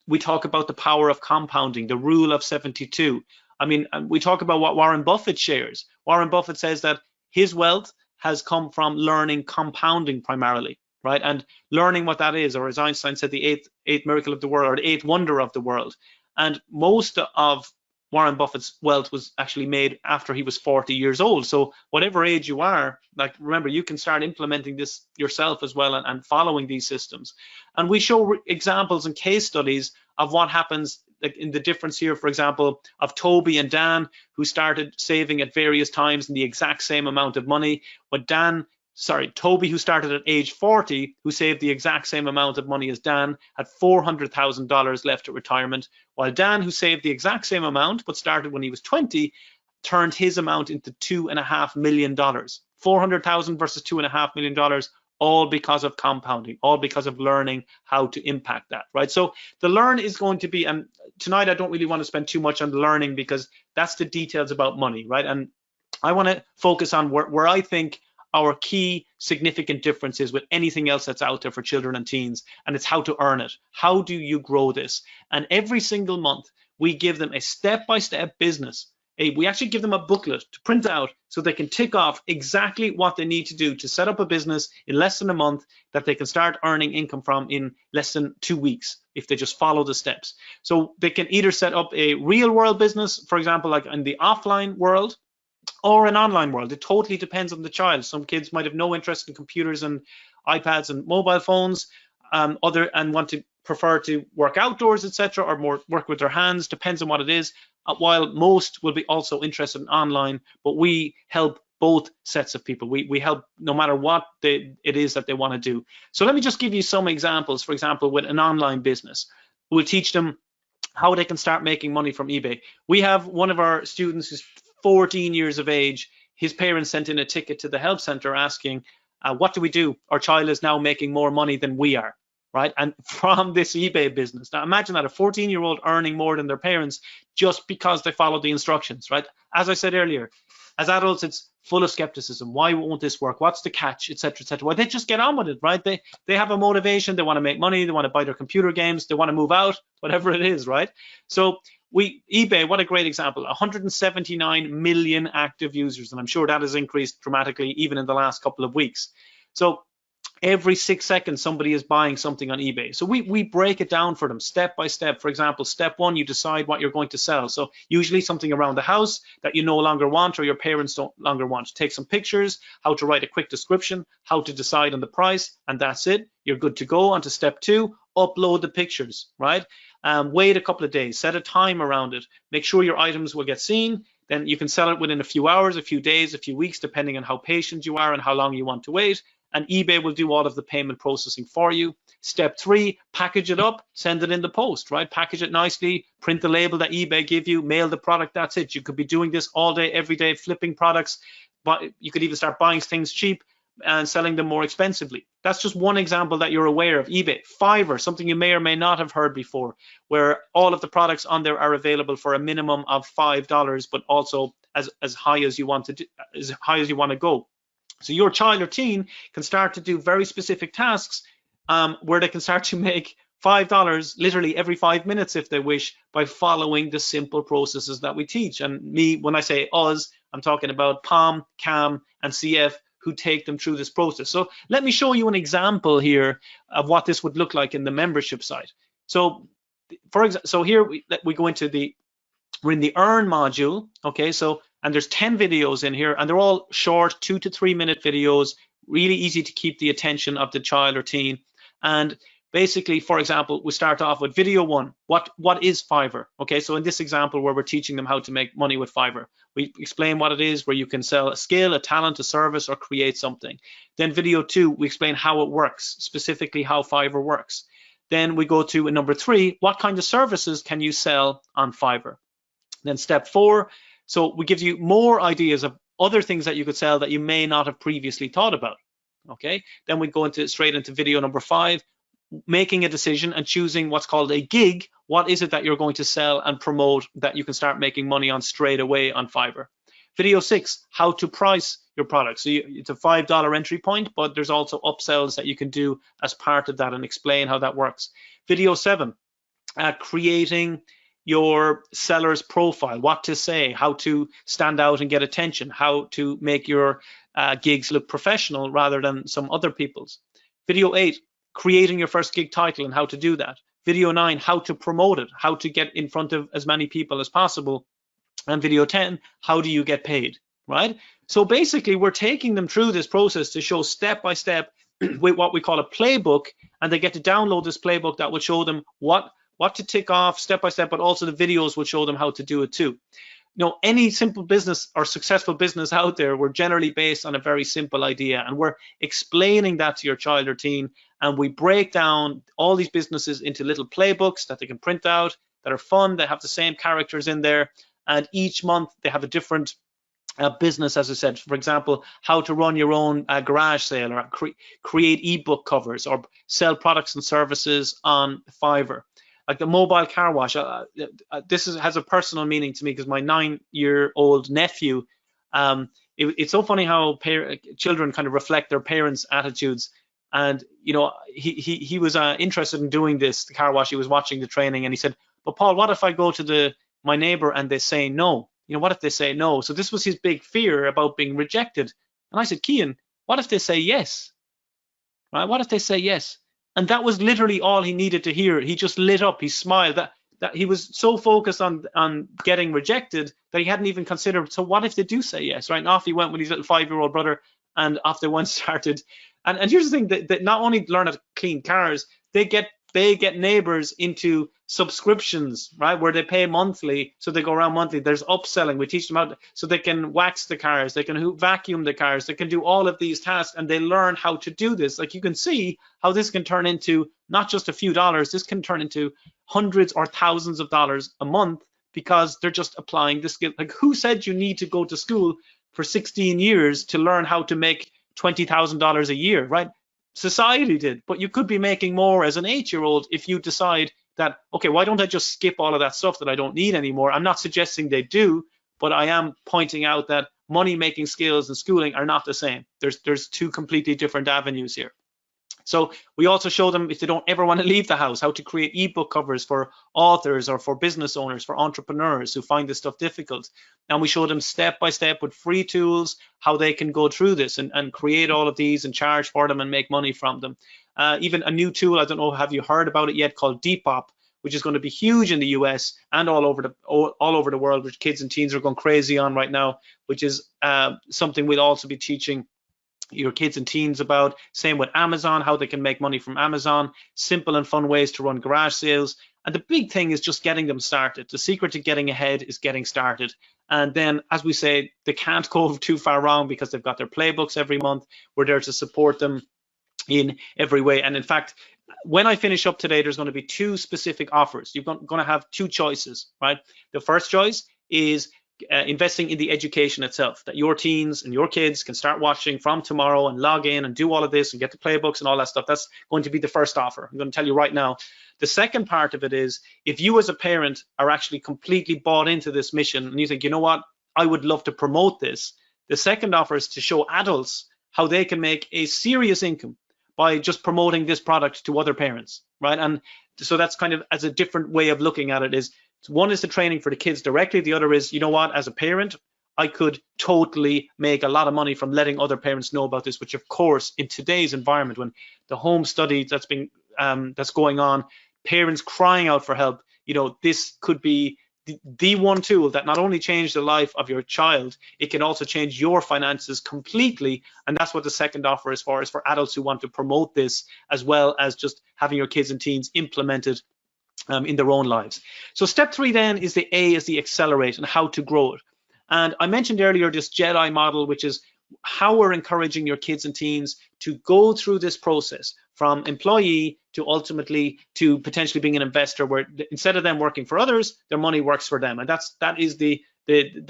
we talk about the power of compounding, the rule of 72. I mean, we talk about what Warren Buffett shares. Warren Buffett says that his wealth has come from learning compounding primarily, right? And learning what that is, or as Einstein said, the eighth miracle of the world, or the 8th wonder of the world. And most of Warren Buffett's wealth was actually made after he was 40 years old. So whatever age you are, remember, you can start implementing this yourself as well, and following these systems. And we show examples and case studies of what happens, like in the difference here, for example, of Toby and Dan, who started saving at various times in the exact same amount of money. But Toby, who started at age 40, who saved the exact same amount of money as Dan, had $400,000 left at retirement, while Dan, who saved the exact same amount but started when he was 20, turned his amount into $2.5 million. 400,000 versus $2.5 million, all because of compounding, all because of learning how to impact that, right? So the learn is going to be, and tonight I don't really want to spend too much on the learning, because that's the details about money, right? And I want to focus on where I think our key significant differences with anything else that's out there for children and teens, and it's how to earn it. How do you grow this? And every single month, we give them a step-by-step business we actually give them a booklet to print out so they can tick off exactly what they need to do to set up a business in less than a month that they can start earning income from in less than 2 weeks if they just follow the steps. So they can either set up a real world business, for example, like in the offline world, or an online world. It totally depends on the child. Some kids might have no interest in computers and iPads and mobile phones, and want to prefer to work outdoors, etc., or more work with their hands. Depends on what it is. While most will be also interested in online, but we help both sets of people. We help no matter what it is that they want to do. So let me just give you some examples. For example, with an online business, we'll teach them how they can start making money from eBay. We have one of our students who's 14 years of age. His parents sent in a ticket to the help center asking, what do we do? Our child is now making more money than we are, right? And from this eBay business. Now imagine that, a 14-year-old earning more than their parents just because they followed the instructions, right? As I said earlier, as adults, it's full of skepticism. Why won't this work? What's the catch, etc., etc. Well, they just get on with it, right? They have a motivation. They want to make money. They want to buy their computer games. They want to move out, whatever it is, right? So eBay, what a great example. 179 million active users, and I'm sure that has increased dramatically even in the last couple of weeks. So every 6 seconds somebody is buying something on eBay. So we break it down for them step by step. For example, step 1, you decide what you're going to sell. So usually something around the house that you no longer want or your parents don't longer want. Take some pictures, how to write a quick description, how to decide on the price, and that's it. You're good to go. On to step 2, upload the pictures, right? Wait a couple of days, set a time around it, make sure your items will get seen. Then you can sell it within a few hours, a few days, a few weeks, depending on how patient you are and how long you want to wait. And eBay will do all of the payment processing for you. Step 3, package it up, send it in the post, right? Package it nicely, print the label that eBay give you, mail the product, that's it. You could be doing this all day, every day, flipping products, but you could even start buying things cheap and selling them more expensively. That's just one example that you're aware of. eBay. Fiverr, something you may or may not have heard before, where all of the products on there are available for a minimum of $5, but also as high as you want to do, as high as you want to go. So your child or teen can start to do very specific tasks where they can start to make $5 literally every 5 minutes if they wish by following the simple processes that we teach. And me, when I say us, I'm talking about POM, CAM, and CF, who take them through this process. So let me show you an example here of what this would look like in the membership site. So for example, so here we go into we're in the earn module, okay? So, and there's 10 videos in here, and they're all short 2 to 3 minute videos, really easy to keep the attention of the child or teen. And basically, for example, we start off with video 1. What is Fiverr? Okay, so in this example where we're teaching them how to make money with Fiverr, we explain what it is, where you can sell a skill, a talent, a service, or create something. Then video 2, we explain how it works, specifically how Fiverr works. Then we go to number 3, what kind of services can you sell on Fiverr? Then step 4, so we give you more ideas of other things that you could sell that you may not have previously thought about. Okay, then we go straight into video number 5, making a decision and choosing what's called a gig. What is it that you're going to sell and promote that you can start making money on straight away on Fiverr? Video 6, how to price your product. So it's a $5 entry point, but there's also upsells that you can do as part of that and explain how that works. Video 7, creating your seller's profile, what to say, how to stand out and get attention, how to make your gigs look professional rather than some other people's. Video 8, creating your first gig title and how to do that. Video 9, how to promote it, how to get in front of as many people as possible. And video 10, how do you get paid, right? So basically, we're taking them through this process to show step by step with what we call a playbook, and they get to download this playbook that will show them what to tick off step by step, but also the videos will show them how to do it too. You know, any simple business or successful business out there, we're generally based on a very simple idea, and we're explaining that to your child or teen, and we break down all these businesses into little playbooks that they can print out that are fun, that have the same characters in there, and each month they have a different business, as I said. For example, how to run your own garage sale, or create ebook covers, or sell products and services on Fiverr. Like the mobile car wash, this has a personal meaning to me because my 9-year-old nephew, it's so funny how children kind of reflect their parents' attitudes. And you know, he was interested in doing this, the car wash. He was watching the training, and he said, "But Paul, what if I go to my neighbor and they say no?" what if they say no? So this was his big fear about being rejected. And I said, Cian, what if they say yes? Right? What if they say yes? And that was literally all he needed to hear. He just lit up. He smiled. That he was so focused on getting rejected that he hadn't even considered. So what if they do say yes? Right? And off he went with his little 5-year-old brother, and off they went started. And here's the thing: that not only learn how to clean cars, they get neighbors into subscriptions, right, where they pay monthly, so they go around monthly. There's upselling. We teach them how so they can wax the cars, they can vacuum the cars, they can do all of these tasks, and they learn how to do this. Like, you can see how this can turn into not just a few dollars, this can turn into hundreds or thousands of dollars a month, because they're just applying the skill. Like, who said you need to go to school for 16 years to learn how to make $20,000 a year, right? Society did, but you could be making more as an 8-year-old if you decide that, okay, why don't I just skip all of that stuff that I don't need anymore? I'm not suggesting they do, but I am pointing out that money making skills and schooling are not the same. There's two completely different avenues here. So we also show them, if they don't ever want to leave the house, how to create ebook covers for authors or for business owners, for entrepreneurs who find this stuff difficult. And we show them step by step with free tools how they can go through this and create all of these and charge for them and make money from them. Even a new tool, I don't know, have you heard about it yet, called Depop, which is going to be huge in the US and all over the world, which kids and teens are going crazy on right now, which is something we'll also be teaching your kids and teens about. Same with Amazon, how they can make money from Amazon, simple and fun ways to run garage sales. And the big thing is just getting them started. The secret to getting ahead is getting started. And then, as we say, they can't go too far wrong because they've got their playbooks every month. We're there to support them in every way. And in fact, when I finish up today, there's going to be 2 specific offers. You're going to have 2 choices, right? The first choice is investing in the education itself, that your teens and your kids can start watching from tomorrow and log in and do all of this and get the playbooks and all that stuff. That's going to be the first offer. I'm going to tell you right now. The second part of it is, if you as a parent are actually completely bought into this mission and you think, you know what, I would love to promote this, the second offer is to show adults how they can make a serious income by just promoting this product to other parents, right? And so that's kind of as a different way of looking at it. Is one is the training for the kids directly. The other is, you know what, as a parent, I could totally make a lot of money from letting other parents know about this, which of course, in today's environment, when the home study that's going on, parents crying out for help, this could be the one tool that not only changed the life of your child, it can also change your finances completely. And that's what the second offer is for adults who want to promote this, as well as just having your kids and teens implemented in their own lives. So step 3 then is the A, is the accelerate, and how to grow it. And I mentioned earlier this JEDI model, which is how we're encouraging your kids and teens to go through this process from employee to ultimately to potentially being an investor, where instead of them working for others, their money works for them. And that is the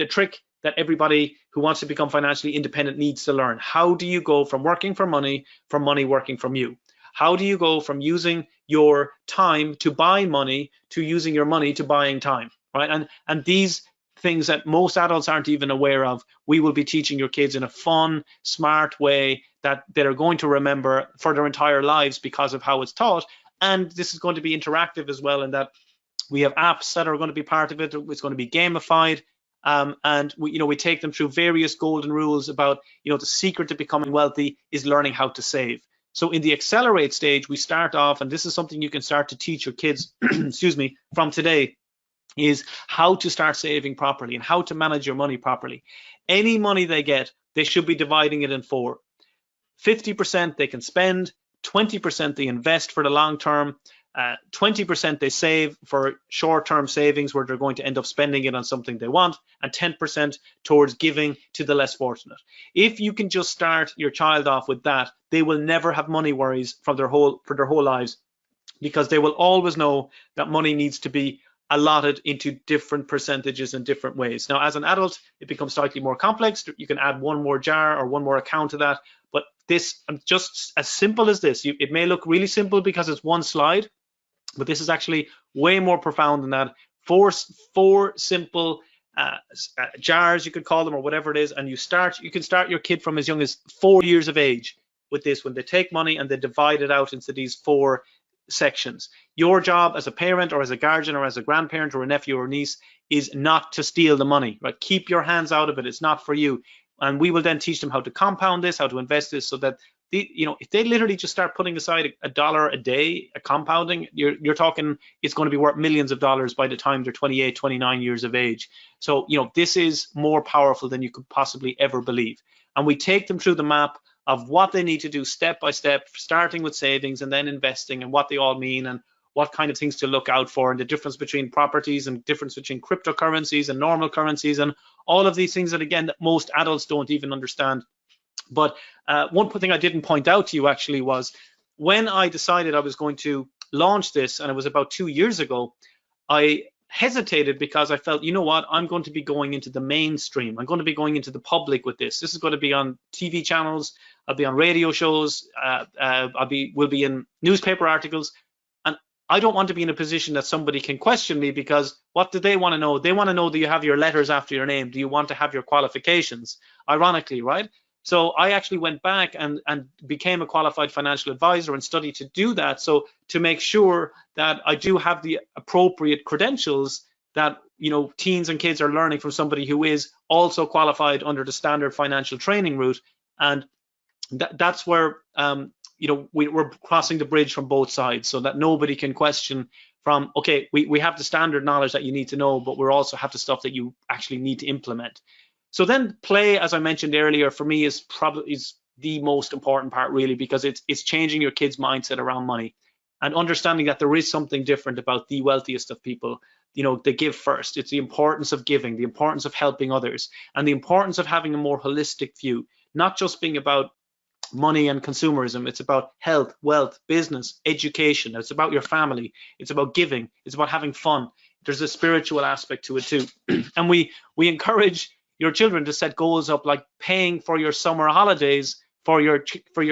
trick that everybody who wants to become financially independent needs to learn. How do you go from working for money working from you? How do you go from using your time to buy money to using your money to buying time, right? And these things that most adults aren't even aware of, we will be teaching your kids in a fun, smart way that they're going to remember for their entire lives because of how it's taught. And this is going to be interactive as well, in that we have apps that are going to be part of it. It's going to be gamified. And we take them through various golden rules about, the secret to becoming wealthy is learning how to save. So in the accelerate stage, we start off, and this is something you can start to teach your kids, excuse me, from today, is how to start saving properly and how to manage your money properly. Any money they get, they should be dividing it in 4. 50% they can spend, 20% they invest for the long term, 20% they save for short-term savings where they're going to end up spending it on something they want, and 10% towards giving to the less fortunate. If you can just start your child off with that, they will never have money worries for their whole lives, because they will always know that money needs to be allotted into different percentages in different ways. Now, as an adult, it becomes slightly more complex. You can add one more jar or one more account to that, but this, just as simple as this, it may look really simple because it's one slide, but this is actually way more profound than that. Four simple jars, you could call them, or whatever it is, and you can start your kid from as young as 4 years of age with this, when they take money and they divide it out into these 4 sections. Your job as a parent or as a guardian or as a grandparent or a nephew or niece is not to steal the money, right? Keep your hands out of it. It's not for you. And we will then teach them how to compound this, how to invest this, so that if they literally just start putting aside $1 a day, a compounding, you're talking it's going to be worth millions of dollars by the time they're 28, 29 years of age. So, this is more powerful than you could possibly ever believe. And we take them through the map of what they need to do step by step, starting with savings and then investing, and what they all mean, and what kind of things to look out for, and the difference between properties and difference between cryptocurrencies and normal currencies, and all of these things that, again, that most adults don't even understand. But one thing I didn't point out to you actually was, when I decided I was going to launch this, and it was about 2 years ago, I hesitated because I felt, you know what, I'm going to be going into the mainstream. I'm going to be going into the public with this. This is going to be on TV channels. I'll be on radio shows. We'll be in newspaper articles. And I don't want to be in a position that somebody can question me, because what do they want to know? They want to know, do you have your letters after your name? Do you want to have your qualifications? Ironically, right? So I actually went back and became a qualified financial advisor and studied to do that. So to make sure that I do have the appropriate credentials, that teens and kids are learning from somebody who is also qualified under the standard financial training route. And that's where we're crossing the bridge from both sides, so that nobody can question from, okay, we have the standard knowledge that you need to know, but we also have the stuff that you actually need to implement. So then play, as I mentioned earlier, for me is the most important part, really, because it's changing your kids' mindset around money and understanding that there is something different about the wealthiest of people. They give first. It's the importance of giving, the importance of helping others, and the importance of having a more holistic view, not just being about money and consumerism. It's about health, wealth, business, education. It's about your family. It's about giving. It's about having fun. There's a spiritual aspect to it too. And we encourage your children to set goals up, like paying for your summer holidays for your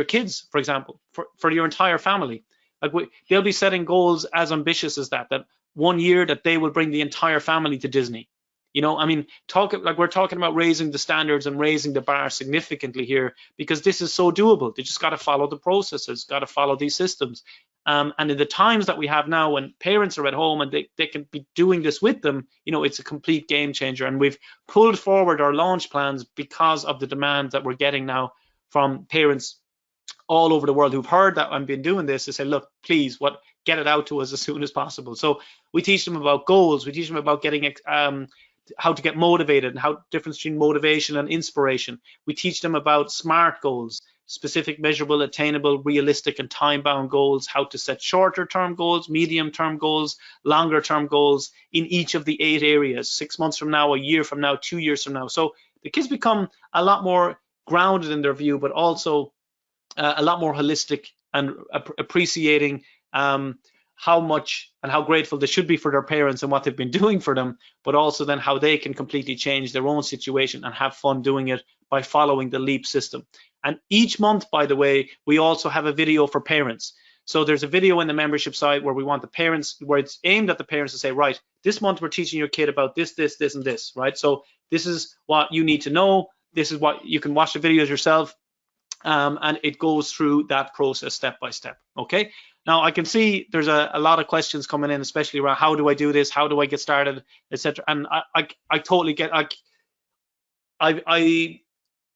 kids, for example, for your entire family. Like they'll be setting goals as ambitious as that 1 year that they will bring the entire family to Disney. We're talking about raising the standards and raising the bar significantly here, because this is so doable. They just got to follow the processes, got to follow these systems. And in the times that we have now, when parents are at home and they can be doing this with them, it's a complete game changer. And we've pulled forward our launch plans because of the demand that we're getting now from parents all over the world who've heard that I've been doing this, to say, look, please, get it out to us as soon as possible. So we teach them about goals. We teach them about getting how to get motivated, and how difference between motivation and inspiration. We teach them about SMART goals: specific, measurable, attainable, realistic, and time-bound goals. How to set shorter-term goals, medium-term goals, longer-term goals in each of the 8 areas: 6 months from now, a year from now, 2 years from now. So the kids become a lot more grounded in their view, but also a lot more holistic, and appreciating how much and how grateful they should be for their parents and what they've been doing for them, but also then how they can completely change their own situation and have fun doing it by following the LEAP system. And each month, by the way, we also have a video for parents. So there's a video in the membership site where we want the parents, where it's aimed at the parents to say, right, this month we're teaching your kid about this, this, this, and this, right? So this is what you need to know. This is what you can watch the videos yourself. And it goes through that process step by step. Okay. Now I can see there's a lot of questions coming in, especially around how do I do this, how do I get started, etc. And I totally get. I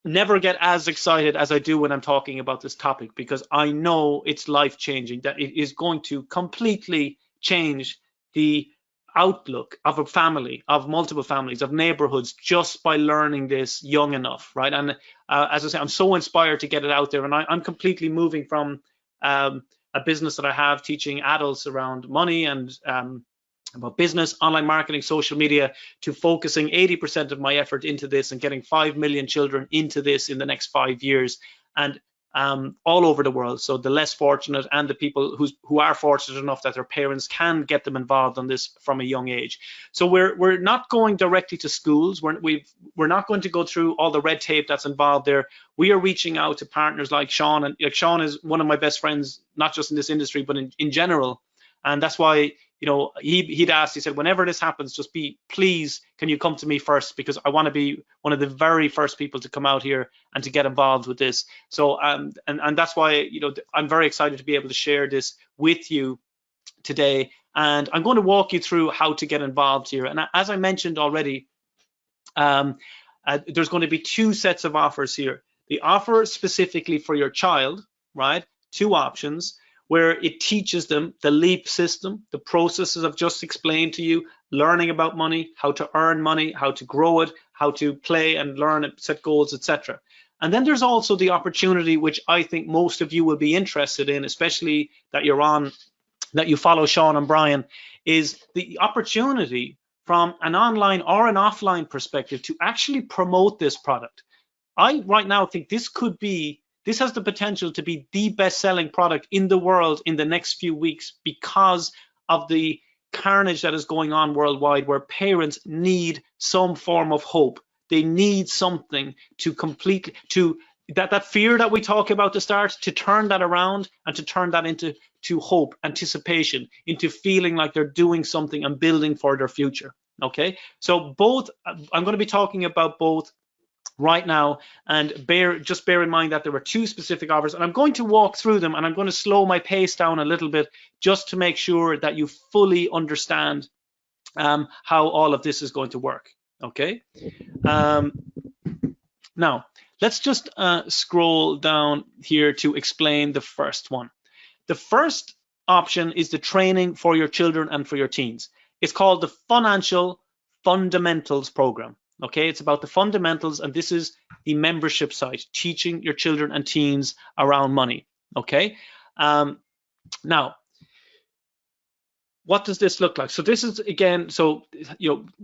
never get as excited as I do when I'm talking about this topic, because I know it's life changing. That it is going to completely change the outlook of a family, of multiple families, of neighborhoods, just by learning this young enough, right? And as I say, I'm so inspired to get it out there, and I'm completely moving from a business that I have teaching adults around money and about business, online marketing, social media, to focusing 80% of my effort into this and getting 5 million children into this in the next 5 years, and all over the world. So the less fortunate and the people who are fortunate enough that their parents can get them involved on this from a young age. So we're not going directly to schools. We're not going to go through all the red tape that's involved there. We are reaching out to partners like Sean, and like Sean is one of my best friends, not just in this industry, but in general. And that's why, he'd asked, he said, whenever this happens, please, can you come to me first? Because I want to be one of the very first people to come out here and to get involved with this. So, and that's why, I'm very excited to be able to share this with you today, and I'm going to walk you through how to get involved here. And as I mentioned already, there's going to be two sets of offers here. The offer specifically for your child, right? Two options where it teaches them the LEAP system, the processes I've just explained to you, learning about money, how to earn money, how to grow it, how to play and learn it, set goals, etc. And then there's also the opportunity, which I think most of you will be interested in, especially that you follow Sean and Brian, is the opportunity from an online or an offline perspective to actually promote this product. I right now think this has the potential to be the best-selling product in the world in the next few weeks because of the carnage that is going on worldwide, where parents need some form of hope. They need something to completely, that fear that we talk about to start, to turn that around and to turn that into hope, anticipation, into feeling like they're doing something and building for their future. Okay, so both, I'm going to be talking about both right now, and just bear in mind that there were two specific offers, and I'm going to walk through them, and I'm going to slow my pace down a little bit just to make sure that you fully understand how all of this is going to work. Okay, now let's just scroll down here to explain the first one. The first option is the training for your children and for your teens. It's called the Funancial Fundamentals Program. Okay, it's about the fundamentals, and this is the membership site, teaching your children and teens around money. Okay, now what does this look like? So this is, again, so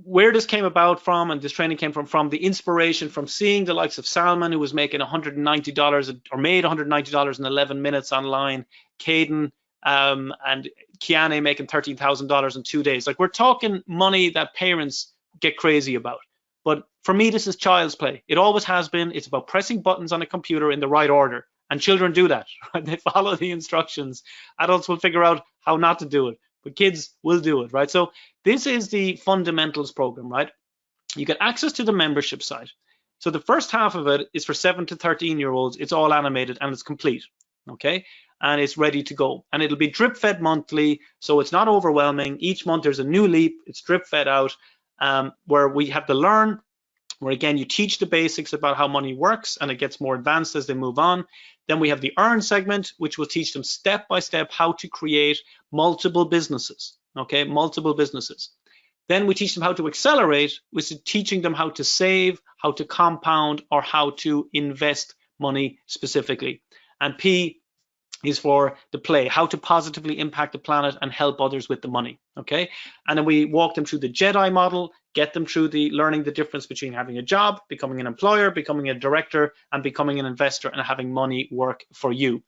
where this came about from, and this training came from the inspiration from seeing the likes of Salman, who was making $190 or made $190 in 11 minutes online, Caden and Kiane making $13,000 in 2 days. Like, we're talking money that parents get crazy about. But for me, this is child's play. It always has been. It's about pressing buttons on a computer in the right order. And children do that. Right? They follow the instructions. Adults will figure out how not to do it, but kids will do it, right? So this is the fundamentals program, right? You get access to the membership site. So the first half of it is for 7 to 13-year-olds. It's all animated and it's complete, okay? And it's ready to go. And it'll be drip fed monthly, so it's not overwhelming. Each month there's a new leap. It's drip fed out, where we have the learn, where again you teach the basics about how money works, and it gets more advanced as they move on. Then we have the earn segment, which will teach them step by step how to create multiple businesses, okay, multiple businesses. Then we teach them how to accelerate, which is teaching them how to save, how to compound, or how to invest money specifically. And P is for the play, how to positively impact the planet and help others with the money, okay? And then we walk them through the Jedi model, get them through the learning the difference between having a job, becoming an employer, becoming a director, and becoming an investor, and having money work for you.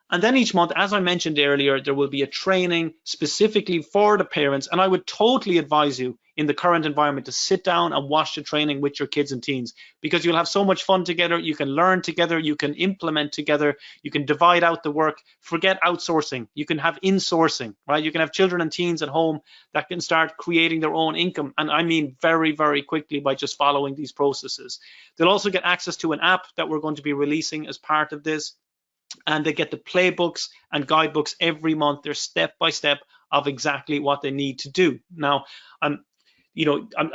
And then each month, as I mentioned earlier, there will be a training specifically for the parents. And I would totally advise you in the current environment to sit down and watch the training with your kids and teens, because you'll have so much fun together. You can learn together, you can implement together, you can divide out the work, forget outsourcing, you can have insourcing, right? You can have children and teens at home that can start creating their own income. And I mean very, very quickly by just following these processes. They'll also get access to an app that we're going to be releasing as part of this. And they get the playbooks and guidebooks every month. They're step by step of exactly what they need to do. Now, I'm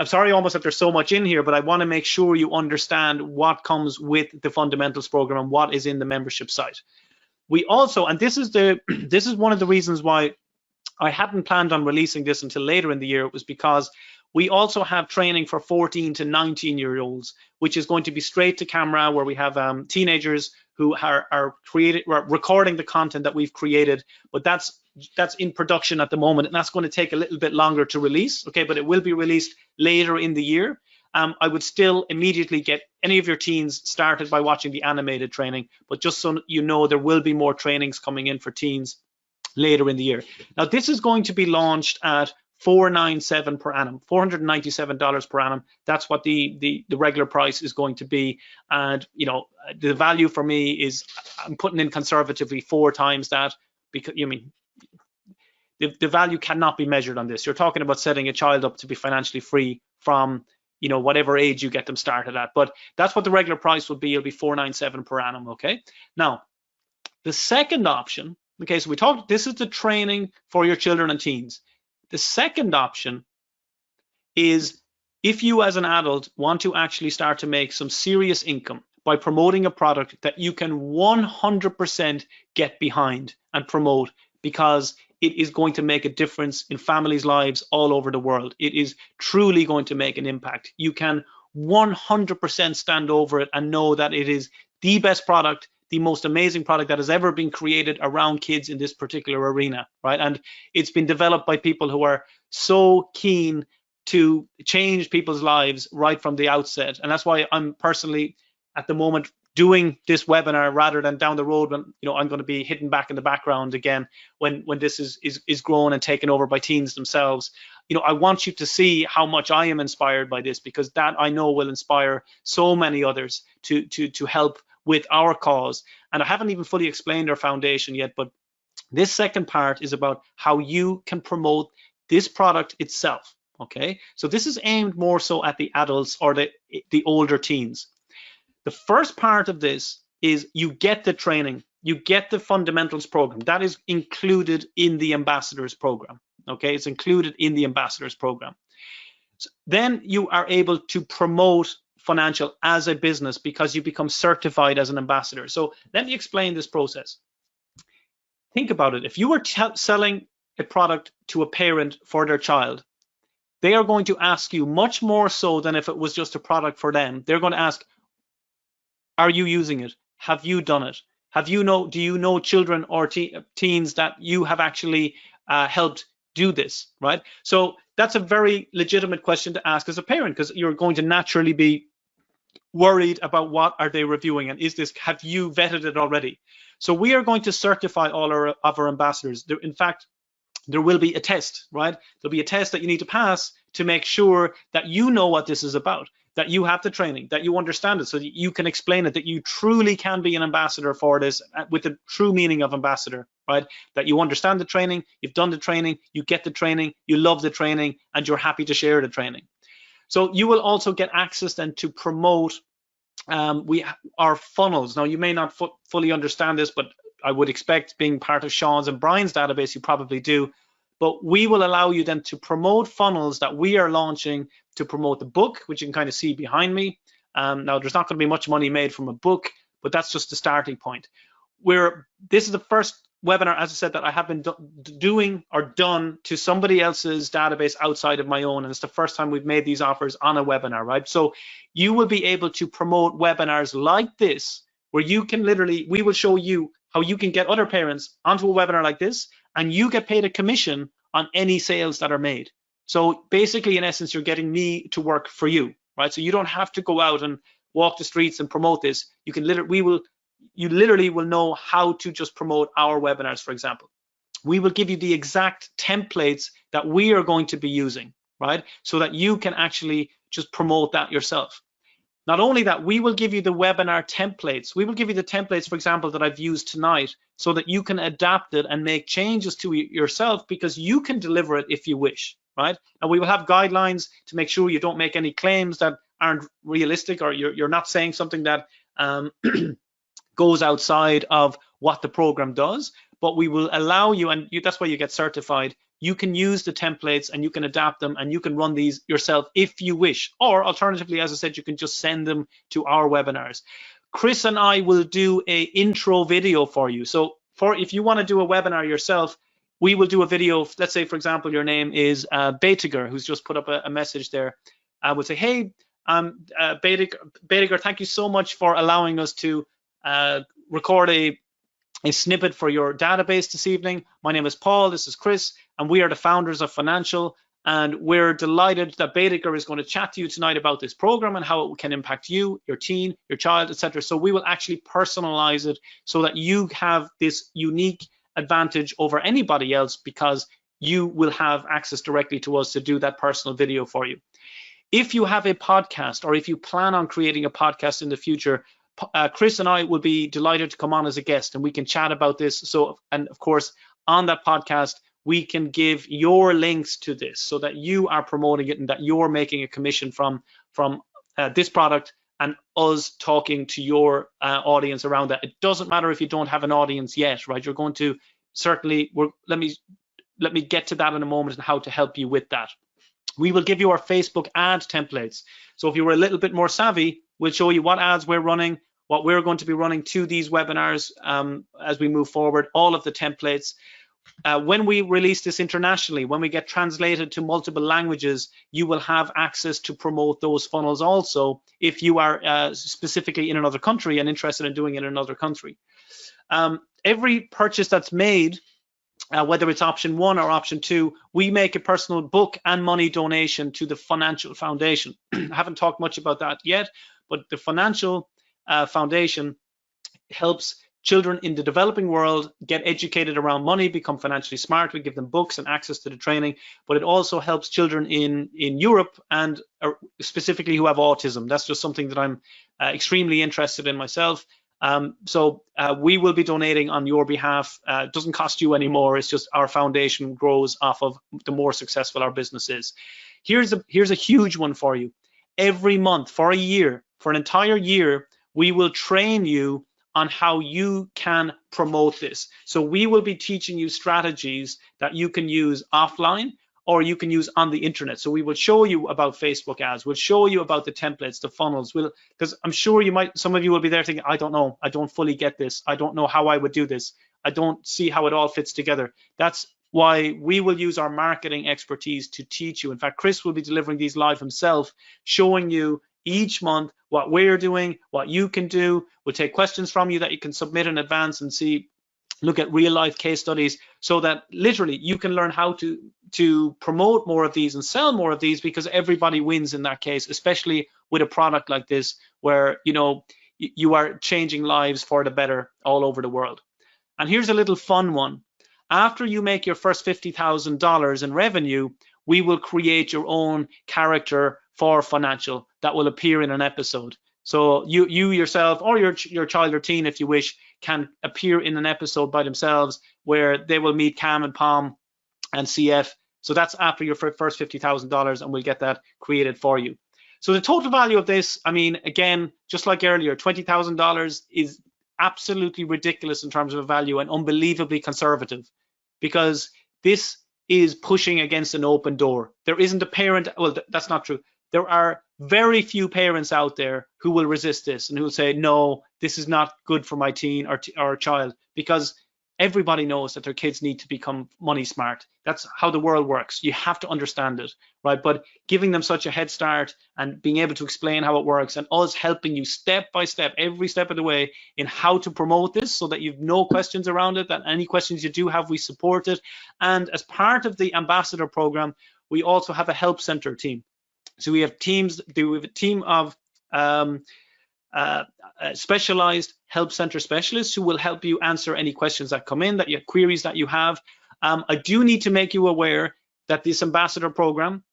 sorry almost that there's so much in here, but I want to make sure you understand what comes with the fundamentals program and what is in the membership site. We also, and this is one of the reasons why I hadn't planned on releasing this until later in the year, was because we also have training for 14 to 19-year-olds, which is going to be straight to camera, where we have teenagers who are recording the content that we've created, but that's in production at the moment, and that's going to take a little bit longer to release, okay, but it will be released later in the year. I would still immediately get any of your teens started by watching the animated training, but just so you know, there will be more trainings coming in for teens later in the year. Now, this is going to be launched at $497 per annum, $497 per annum. That's what the regular price is going to be. And the value for me is, I'm putting in conservatively 4 times that, because the value cannot be measured on this. You're talking about setting a child up to be financially free from whatever age you get them started at. But that's what the regular price will be. It'll be $497 per annum. Okay. Now, the second option Okay, so we talked, this is the training for your children and teens. The second option is if you as an adult want to actually start to make some serious income by promoting a product that you can 100% get behind and promote, because it is going to make a difference in families' lives all over the world. It is truly going to make an impact. You can 100% stand over it and know that it is the best product, the most amazing product that has ever been created around kids in this particular arena, right? And it's been developed by people who are so keen to change people's lives right from the outset. And that's why I'm personally at the moment doing this webinar rather than down the road when, you know, I'm going to be hidden back in the background again when this is grown and taken over by teens themselves. You know, I want you to see how much I am inspired by this, because that I know will inspire so many others to help with our cause. And I haven't even fully explained our foundation yet, but this second part is about how you can promote this product itself. Okay, so this is aimed more so at the adults or the older teens. The first part of this is you get the training, you get the fundamentals program. That is included in the ambassadors program. Okay, it's included in the ambassadors program. So then you are able to promote Funancial as a business because you become certified as an ambassador. So let me explain this process. Think about it. If you were selling a product to a parent for their child, they are going to ask you much more so than if it was just a product for them. They're going to ask, are you using it? Have you done it? Do you know children or teens that you have actually helped do this, right? So that's a very legitimate question to ask as a parent, because you're going to naturally be worried about what are they reviewing, and have you vetted it already? So we are going to certify all of our ambassadors. In fact, there will be a test, right? There'll be a test that you need to pass to make sure that you know what this is about, that you have the training, that you understand it, so that you can explain it, that you truly can be an ambassador for this with the true meaning of ambassador, right? That you understand the training, you've done the training, you get the training, you love the training, and you're happy to share the training. So you will also get access then to promote our funnels. Now, you may not fully understand this, but I would expect, being part of Sean's and Brian's database, you probably do. But we will allow you then to promote funnels that we are launching to promote the book, which you can kind of see behind me. Now, there's not going to be much money made from a book, but that's just the starting point. This is the first webinar, as I said, that I have been doing or done to somebody else's database outside of my own, and it's the first time we've made these offers on a webinar, right? So you will be able to promote webinars like this, where you can literally, we will show you how you can get other parents onto a webinar like this, and you get paid a commission on any sales that are made. So basically, in essence, you're getting me to work for you, right? So you don't have to go out and walk the streets and promote this. You can you literally will know how to just promote our webinars, for example. We will give you the exact templates that we are going to be using, right? So that you can actually just promote that yourself. Not only that, we will give you the webinar templates. We will give you the templates, for example, that I've used tonight, so that you can adapt it and make changes to it yourself, because you can deliver it if you wish, right? And we will have guidelines to make sure you don't make any claims that aren't realistic, or you're not saying something that goes outside of what the program does. But we will allow you, and that's why you get certified. You can use the templates and you can adapt them, and you can run these yourself if you wish. Or alternatively, as I said, you can just send them to our webinars. Chris and I will do a intro video for you. So if you want to do a webinar yourself, we will do a video. Let's say, for example, your name is Betiger, who's just put up a message there. I would say, hey, Betiger, thank you so much for allowing us to record a snippet for your database this evening. My name is Paul, this is Chris, and we are the founders of Funancial, and we're delighted that Betiger is going to chat to you tonight about this program and how it can impact you, your teen, your child, etc. So we will actually personalize it so that you have this unique advantage over anybody else, because you will have access directly to us to do that personal video for you. If you have a podcast, or if you plan on creating a podcast in the future, Chris and I will be delighted to come on as a guest, and we can chat about this. So, and of course, on that podcast, we can give your links to this so that you are promoting it and that you're making a commission from this product, and us talking to your audience around that. It doesn't matter if you don't have an audience yet, right? You're going to certainly let me get to that in a moment and how to help you with that. We will give you our Facebook ad templates. So if you were a little bit more savvy, we'll show you what ads we're running, what we're going to be running to these webinars as we move forward, all of the templates. When we release this internationally, when we get translated to multiple languages, you will have access to promote those funnels also if you are specifically in another country and interested in doing it in another country. Every purchase that's made, whether it's option 1 or option 2, we make a personal book and money donation to the Funancial Foundation. I haven't talked much about that yet, but the Funancial Foundation helps children in the developing world get educated around money, become financially smart. We give them books and access to the training, but it also helps children in Europe and specifically who have autism. That's just something that I'm extremely interested in myself. So we will be donating on your behalf. It doesn't cost you anymore. It's just our foundation grows off of the more successful our business is. Here's a huge one for you. Every month for a year, for an entire year, we will train you on how you can promote this. So we will be teaching you strategies that you can use offline or you can use on the internet. So we will show you about Facebook ads. We'll show you about the templates, the funnels. Because I'm sure some of you will be there thinking, I don't know, I don't fully get this. I don't know how I would do this. I don't see how it all fits together. That's why we will use our marketing expertise to teach you. In fact, Chris will be delivering these live himself, showing you each month what we're doing, what you can do. We'll take questions from you that you can submit in advance and look at real life case studies so that literally you can learn how to promote more of these and sell more of these, because everybody wins in that case, especially with a product like this where you are changing lives for the better all over the world. And here's a little fun one. After you make your first $50,000 in revenue, we will create your own character for Funancial that will appear in an episode. So you yourself or your child or teen, if you wish, can appear in an episode by themselves where they will meet Cam and Pom and CF. So that's after your first $50,000, and we'll get that created for you. So the total value of this, I mean, again, just like earlier, $20,000 is absolutely ridiculous in terms of a value and unbelievably conservative, because this is pushing against an open door. There isn't a parent, well, that's not true. There are very few parents out there who will resist this and who will say, no, this is not good for my teen or child, because everybody knows that their kids need to become money smart. That's how the world works. You have to understand it, right? But giving them such a head start and being able to explain how it works and us helping you step by step, every step of the way in how to promote this so that you've no questions around it, that any questions you do have, we support it. And as part of the ambassador program, we also have a help center team. So we have a team of specialized help center specialists who will help you answer any questions that come in, queries that you have. I do need to make you aware that this ambassador program,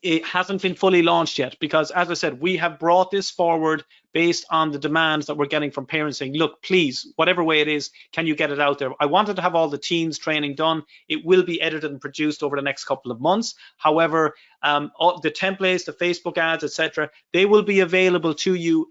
it hasn't been fully launched yet, because as I said, we have brought this forward based on the demands that we're getting from parents saying, look, please, whatever way it is, can you get it out there? I wanted to have all the teens training done. It will be edited and produced over the next couple of months. However, all the templates, the Facebook ads, etc., they will be available to you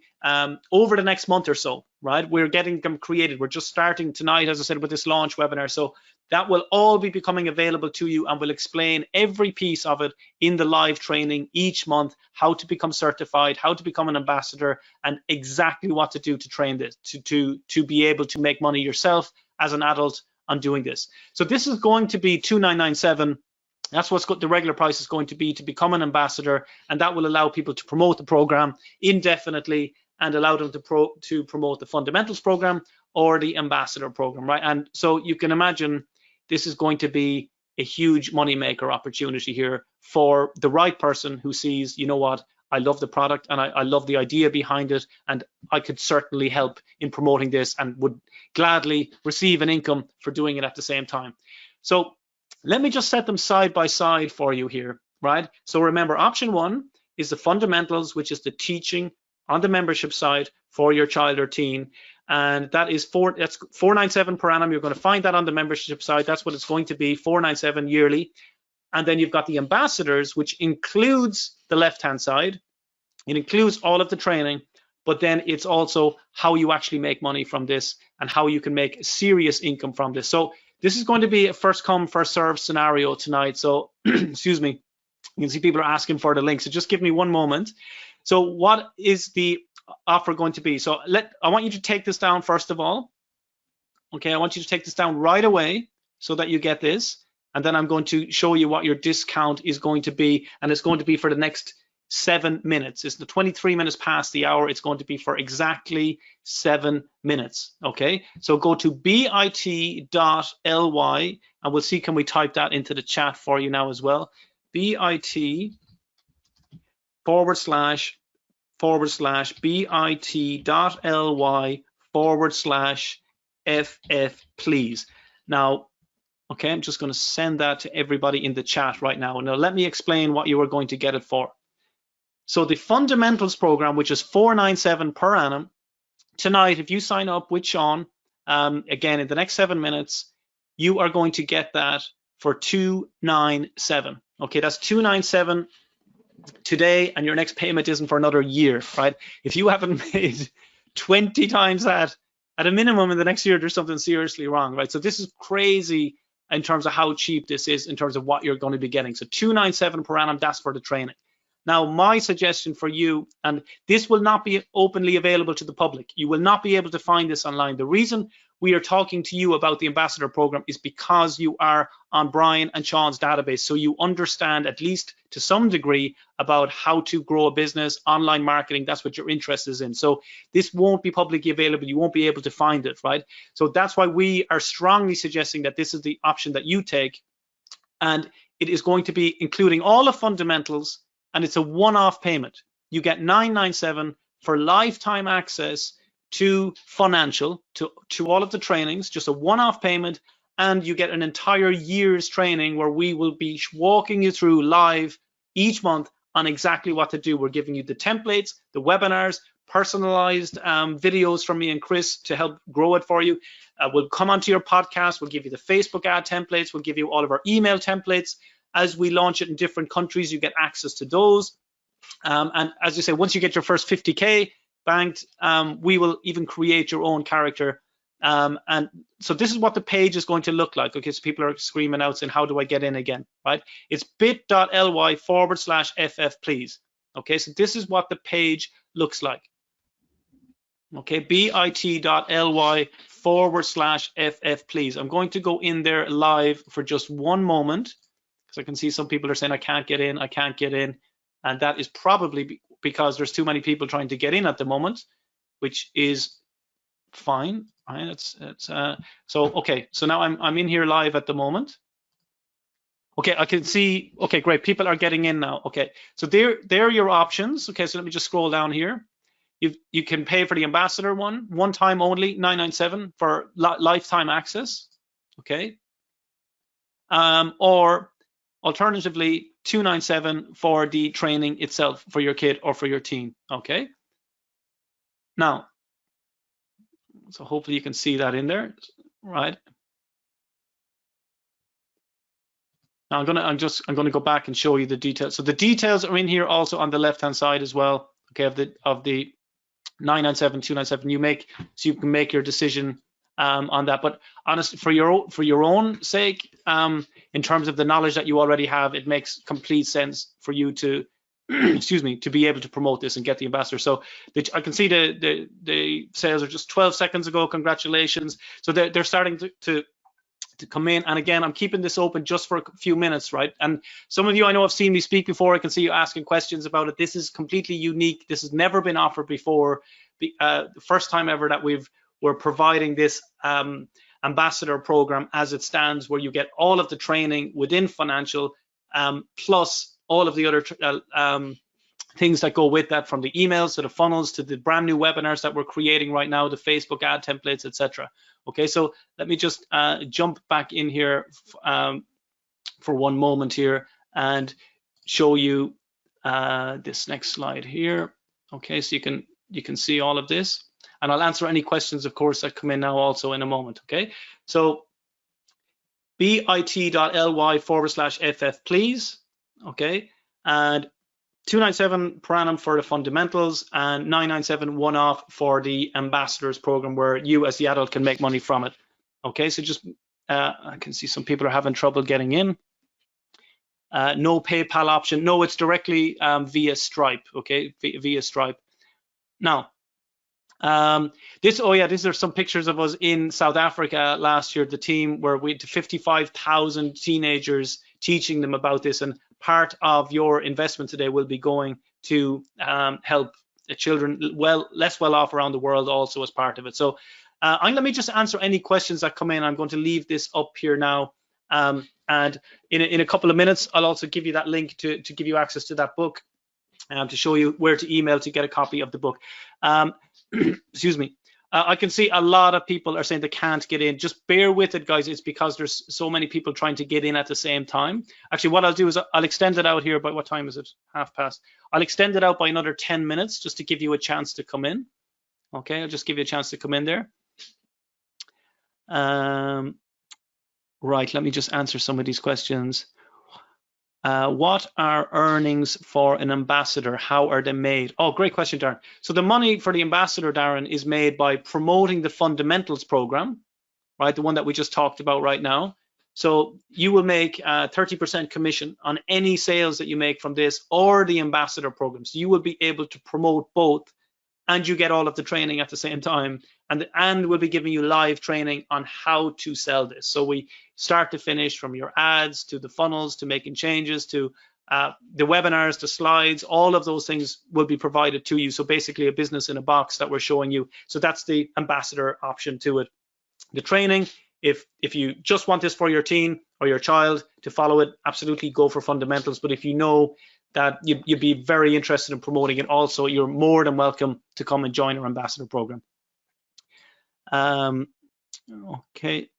over the next month or so, right? We're getting them created. We're just starting tonight, as I said, with this launch webinar. So that will all be becoming available to you, and we'll explain every piece of it in the live training each month, how to become certified, how to become an ambassador, and exactly what to do to train this, to be able to make money yourself as an adult on doing this. So this is going to be $2,997. That's what the regular price is going to be to become an ambassador, and that will allow people to promote the program indefinitely and allow them to promote the fundamentals program or the ambassador program, right? And so you can imagine this is going to be a huge moneymaker opportunity here for the right person who sees, you know what, I love the product and I love the idea behind it, and I could certainly help in promoting this and would gladly receive an income for doing it at the same time. So let me just set them side by side for you here, right? So remember, option 1 is the fundamentals, which is the teaching on the membership side for your child or teen. And that's $497 per annum. You're going to find that on the membership side. That's what it's going to be, $497 yearly. And then you've got the ambassadors, which includes the left-hand side. It includes all of the training, but then it's also how you actually make money from this and how you can make serious income from this. So this is going to be a first come, first served scenario tonight. So, excuse me, you can see people are asking for the link. So just give me one moment. So what is the offer going to be? So I want you to take this down first of all. Okay, I want you to take this down right away so that you get this. And then I'm going to show you what your discount is going to be. And it's going to be for the next 7 minutes. It's the 23 minutes past the hour. It's going to be for exactly 7 minutes. Okay, so go to bit.ly and we'll see, can we type that into the chat for you now as well? bit// bit.ly/FF please. Now, okay, I'm just going to send that to everybody in the chat right now. Now, let me explain what you are going to get it for. So the fundamentals program, which is $497 per annum, tonight, if you sign up with Sean, again, in the next 7 minutes, you are going to get that for $297. Okay, that's $297 today, and your next payment isn't for another year, right? If you haven't made 20 times that, at a minimum in the next year, there's something seriously wrong, right? So this is crazy in terms of how cheap this is in terms of what you're going to be getting. So $297 per annum, that's for the training. Now, my suggestion for you, and this will not be openly available to the public. You will not be able to find this online. The reason we are talking to you about the ambassador program is because you are on Brian and Sean's database. So you understand, at least to some degree, about how to grow a business, online marketing. That's what your interest is in. So this won't be publicly available. You won't be able to find it, right? So that's why we are strongly suggesting that this is the option that you take. And it is going to be including all the fundamentals, and it's a one-off payment. You get $997 for lifetime access to Funancial, to all of the trainings, just a one-off payment, and you get an entire year's training where we will be walking you through live each month on exactly what to do. We're giving you the templates, the webinars, personalized videos from me and Chris to help grow it for you. We'll come onto your podcast, we'll give you the Facebook ad templates, we'll give you all of our email templates. As we launch it in different countries, you get access to those. And as you say, once you get your first 50K banked, we will even create your own character. And so this is what the page is going to look like. Okay, so people are screaming out saying, how do I get in again, right? It's bit.ly/FF please. Okay, so this is what the page looks like. Okay, bit.ly/FF please. I'm going to go in there live for just one moment, because I can see some people are saying, I can't get in, and that is probably because there's too many people trying to get in at the moment, which is fine. Right? So okay. So now I'm in here live at the moment. Okay, I can see. Okay, great. People are getting in now. Okay, so there are your options. Okay, so let me just scroll down here. You can pay for the ambassador one time only, $997 for lifetime access. Okay, or alternatively, $297 for the training itself for your kid or for your team. Okay. Now, so hopefully you can see that in there, right? Now I'm gonna go back and show you the details. So the details are in here also on the left-hand side as well. Okay, of the 997, 297. You can make your decision on that. But honestly, for your own sake, in terms of the knowledge that you already have, it makes complete sense for you to excuse me, to be able to promote this and get the ambassador. So I can see the sales are just 12 seconds ago. Congratulations. So they're starting to come in. And again, I'm keeping this open just for a few minutes, right? And some of you I know have seen me speak before. I can see you asking questions about it. This is completely unique. This has never been offered before. The first time ever that we're providing this ambassador program as it stands, where you get all of the training within Funancial, plus all of the other things that go with that, from the emails to the funnels to the brand new webinars that we're creating right now, the Facebook ad templates, etc. Okay, so let me just jump back in here for one moment here and show you this next slide here. Okay, so you can see all of this, and I'll answer any questions, of course, that come in now also in a moment. Okay, so bit.ly/FF please. Okay, and $297 per annum for the fundamentals, and $997 one-off for the ambassadors program, where you as the adult can make money from it. Okay, so just I can see some people are having trouble getting in. No PayPal option. No, it's directly via Stripe. Okay, via Stripe. Now, these are some pictures of us in South Africa last year. The team where we had 55,000 teenagers teaching them about this, and part of your investment today will be going to help children less well off around the world also as part of it. So let me just answer any questions that come in. I'm going to leave this up here now. And in a couple of minutes, I'll also give you that link to give you access to that book, to show you where to email to get a copy of the book. Excuse me. I can see a lot of people are saying they can't get in. Just bear with it, guys. It's because there's so many people trying to get in at the same time. Actually, what I'll do is I'll extend it out here by, what time is it? 1:30. I'll extend it out by another 10 minutes just to give you a chance to come in. Okay, I'll just give you a chance to come in there. Right, let me just answer some of these questions. What are earnings for an ambassador? How are they made? Oh, great question, Darren. So the money for the ambassador, Darren, is made by promoting the fundamentals program, right? The one that we just talked about right now. So you will make 30% commission on any sales that you make from this or the ambassador program. So you will be able to promote both, and you get all of the training at the same time, and we'll be giving you live training on how to sell this. So we start to finish, from your ads to the funnels to making changes to the webinars, the slides, all of those things will be provided to you. So basically a business in a box that we're showing you. So that's the ambassador option to it. The training, if you just want this for your teen or your child to follow it, absolutely go for fundamentals. But if you know that you'd be very interested in promoting it also, you're more than welcome to come and join our ambassador program. Okay.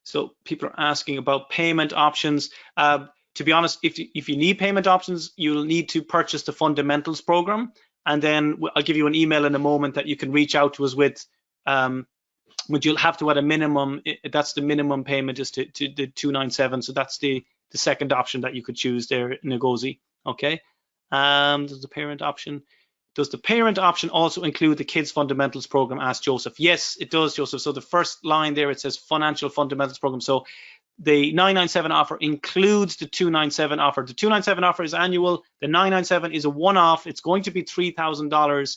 So people are asking about payment options. To be honest, if you need payment options, you'll need to purchase the fundamentals program, and then I'll give you an email in a moment that you can reach out to us with. But you'll have to, at a minimum, that's the minimum payment is to the 297. So that's the second option that you could choose there, Ngozi. Okay. Does the parent option also include the kids fundamentals program? Asked Joseph. Yes, it does, Joseph. So the first line there, it says financial fundamentals program. So the 997 offer includes the 297 offer. The 297 offer is annual. The 997 is a one-off. It's going to be $3,000.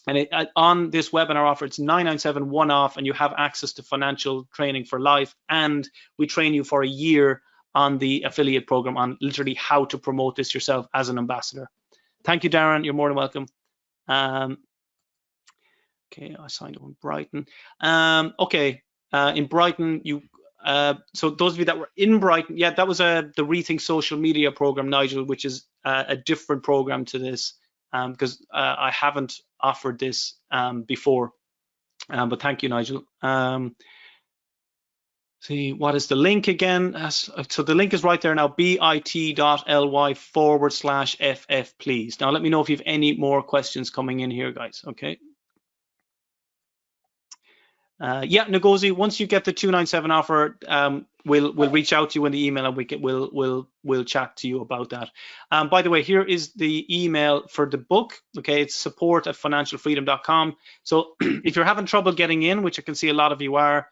And on this webinar offer, it's 997 one-off, and you have access to financial training for life. And we train you for a year on the affiliate program on literally how to promote this yourself as an ambassador. Thank you, Darren. You're more than welcome. Okay, I signed up in Brighton. Okay, in Brighton, so those of you that were in Brighton, yeah, that was the Rethink Social Media program, Nigel, which is a different program to this, because I haven't offered this before. But thank you, Nigel. See, what is the link again? So the link is right there now, bit.ly/FF, please. Now let me know if you have any more questions coming in here, guys. Okay. Yeah, Ngozi, once you get the 297 offer, we'll reach out to you in the email, and we'll chat to you about that. By the way, here is the email for the book. Okay, it's support@financialfreedom.com. So if you're having trouble getting in, which I can see a lot of you are,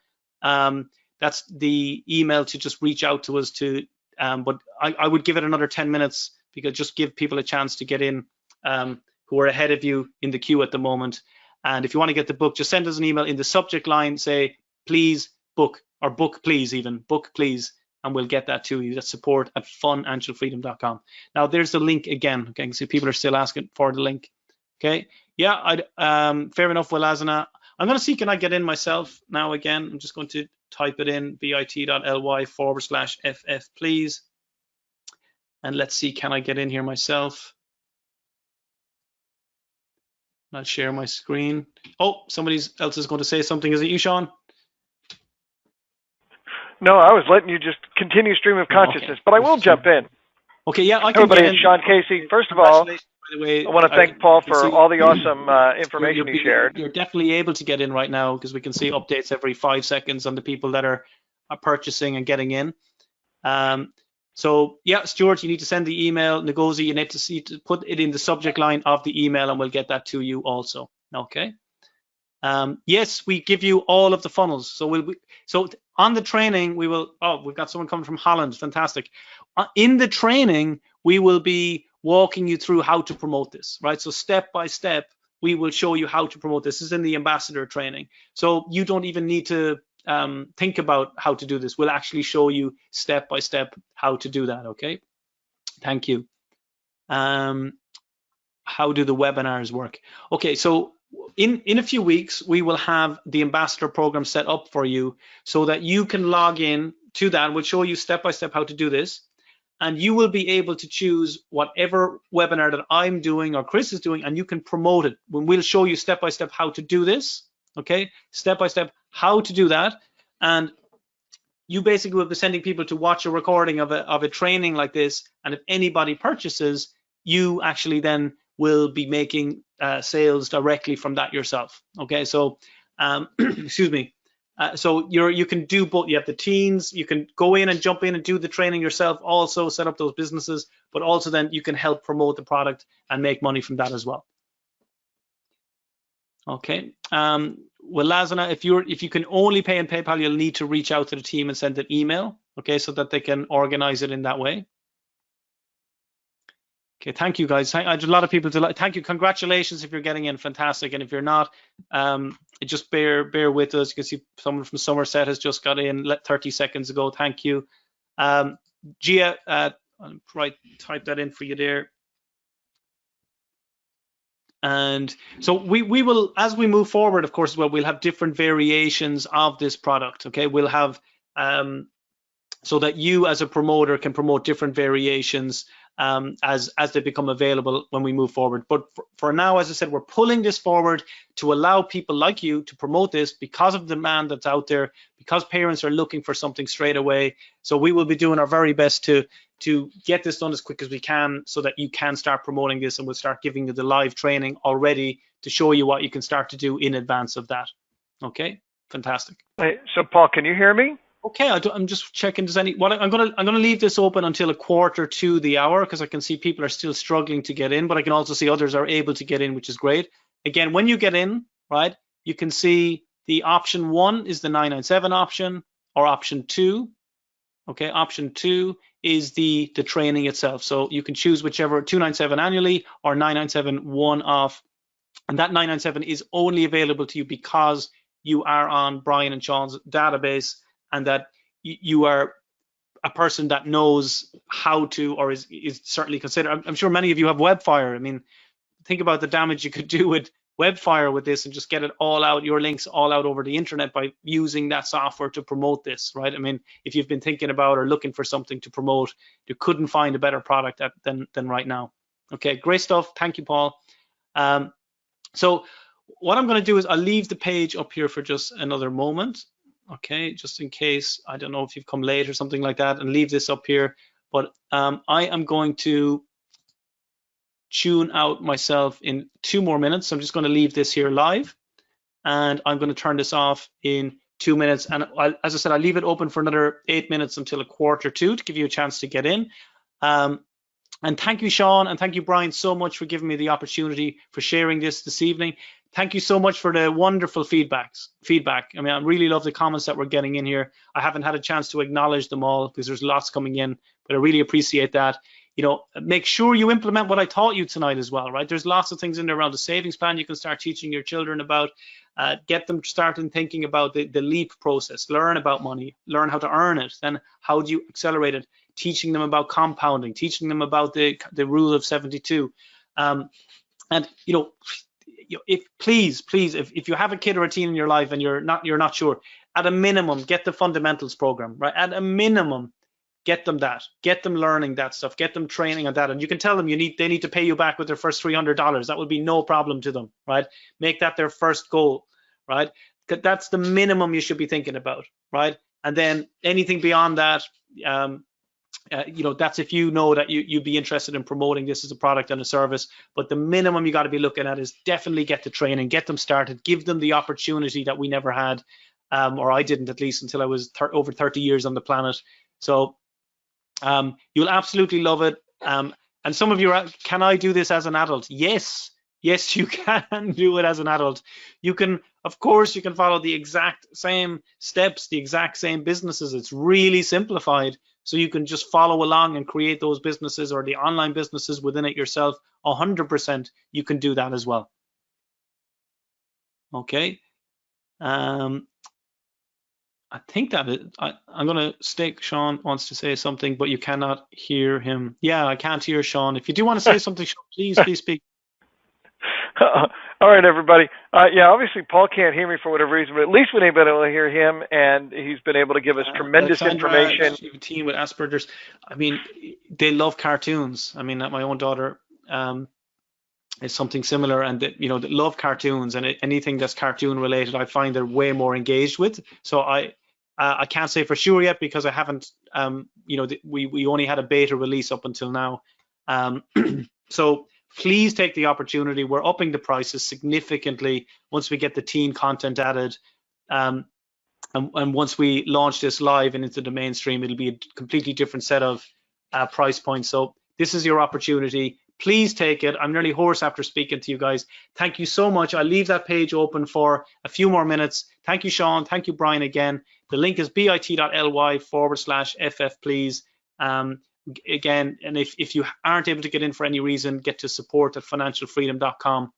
that's the email to just reach out to us to. But I would give it another 10 minutes, because just give people a chance to get in who are ahead of you in the queue at the moment. And if you want to get the book, just send us an email in the subject line, say, please book, or book please, even book please, and we'll get that to you. That's support@financialfreedom.com. Now there's the link again. Okay, I can see people are still asking for the link. Okay, yeah, fair enough, Wilazana. I'm going to see, can I get in myself now again? I'm just going to type it in, bit.ly/FF, please. And let's see, can I get in here myself? I'll share my screen. Oh, somebody else is going to say something. Is it you, Sean? No, I was letting you just continue stream of consciousness, but I will jump in. Okay, yeah, I can. Everybody, it's Sean Casey. First of all, I want to thank Paul for all the awesome information he shared. You're definitely able to get in right now, because we can see updates every 5 seconds on the people that are purchasing and getting in. So yeah, Stuart, you need to send the email. Ngozi, you need to put it in the subject line of the email, and we'll get that to you also. Okay. Yes, we give you all of the funnels. So on the training, we will, oh, we've got someone coming from Holland, fantastic. In the training, we will be walking you through how to promote this, right? So step by step, we will show you how to promote this. This is in the ambassador training. So you don't even need to think about how to do this. We'll actually show you step by step how to do that, okay? Thank you. How do the webinars work? Okay, so in a few weeks, we will have the ambassador program set up for you so that you can log in to that. We'll show you step by step how to do this. And you will be able to choose whatever webinar that I'm doing or Chris is doing, and you can promote it. We'll show you step by step how to do this, okay? Step by step how to do that. And you basically will be sending people to watch a recording of a training like this. And if anybody purchases, you actually then will be making sales directly from that yourself, okay? So, excuse me. So you can do both. You have the teens, you can go in and jump in and do the training yourself, also set up those businesses, but also then you can help promote the product and make money from that as well. Okay. Well, Lazana, if you can only pay in PayPal, you'll need to reach out to the team and send an email, okay, so that they can organize it in that way. Okay, thank you guys. I had a lot of people to thank you. Congratulations if you're getting in, fantastic. And if you're not, just bear with us. You can see someone from Somerset has just got in 30 seconds ago. Thank you. Gia, right, type that in for you there. And so we will, as we move forward, of course, well, we'll have different variations of this product. Okay, we'll have so that you as a promoter can promote different variations as they become available when we move forward. But for now, as I said, we're pulling this forward to allow people like you to promote this because of the demand that's out there, because parents are looking for something straight away. So we will be doing our very best to get this done as quick as we can so that you can start promoting this, and we'll start giving you the live training already to show you what you can start to do in advance of that. Okay, fantastic. Hey, so Paul, can you hear me? Okay, I'm just checking. Does any? I'm gonna leave this open until a quarter to the hour because I can see people are still struggling to get in, but I can also see others are able to get in, which is great. Again, when you get in, right, you can see the option 1 is the 997 option, or option 2. Okay, option 2 is the training itself. So you can choose whichever, 297 annually or 997 one-off, and that 997 is only available to you because you are on Brian and Sean's database, and that you are a person that knows how to, or is certainly considered. I'm sure many of you have Webfire. I mean, think about the damage you could do with Webfire with this and just get it all out, your links all out over the internet by using that software to promote this, right? I mean, if you've been thinking about or looking for something to promote, you couldn't find a better product than right now. Okay, great stuff. Thank you, Paul. So what I'm going to do is I'll leave the page up here for just another moment. Okay, just in case, I don't know if you've come late or something like that, and leave this up here. But I am going to tune out myself in 2 more minutes. So I'm just going to leave this here live, and I'm going to turn this off in 2 minutes. And as I said, I'll leave it open for another 8 minutes until a quarter to give you a chance to get in. And thank you, Sean, and thank you, Brian, so much for giving me the opportunity for sharing this evening. Thank you so much for the wonderful feedback. I mean, I really love the comments that we're getting in here. I haven't had a chance to acknowledge them all because there's lots coming in, but I really appreciate that. You know, make sure you implement what I taught you tonight as well, right? There's lots of things in there around the savings plan you can start teaching your children about. Get them starting thinking about the LEAP process, learn about money, learn how to earn it, then how do you accelerate it, teaching them about compounding, teaching them about the rule of 72. And, you know, if please, if you have a kid or a teen in your life and you're not sure, at a minimum, get the fundamentals program, right? At a minimum, get them that, get them learning that stuff, get them training on that. And you can tell them they need to pay you back with their first $300. That would be no problem to them, right? Make that their first goal, right? That's the minimum you should be thinking about, right? And then anything beyond that, you know, that's if you know that you'd be interested in promoting this as a product and a service. But the minimum you got to be looking at is definitely get the training, get them started, give them the opportunity that we never had, or I didn't, at least until I was over 30 years on the planet. So you'll absolutely love it. And some of you are, can I do this as an adult? Yes, Yes, you can do it as an adult. You can, of course, you can follow the exact same steps, the exact same businesses. It's really simplified. So you can just follow along and create those businesses or the online businesses within it yourself. 100%, you can do that as well. Okay. I think that I'm going to stick. Sean wants to say something, but you cannot hear him. Yeah, I can't hear Sean. If you do want to say something, Sean, please speak. All right, everybody. Yeah, obviously Paul can't hear me for whatever reason, but at least we've been able to hear him, and he's been able to give us tremendous information. You have a teen with Asperger's. I mean, they love cartoons. I mean, my own daughter is something similar, and they love cartoons, and anything that's cartoon related, I find they're way more engaged with. So I can't say for sure yet because I haven't. We only had a beta release up until now. So please take the opportunity. We're upping the prices significantly once we get the teen content added. And once we launch this live and into the mainstream, it'll be a completely different set of price points. So this is your opportunity. Please take it. I'm nearly hoarse after speaking to you guys. Thank you so much. I'll leave that page open for a few more minutes. Thank you, Sean. Thank you, Brian, again. The link is bit.ly/FF, please. Again, and if you aren't able to get in for any reason, get to support@financialfreedom.com.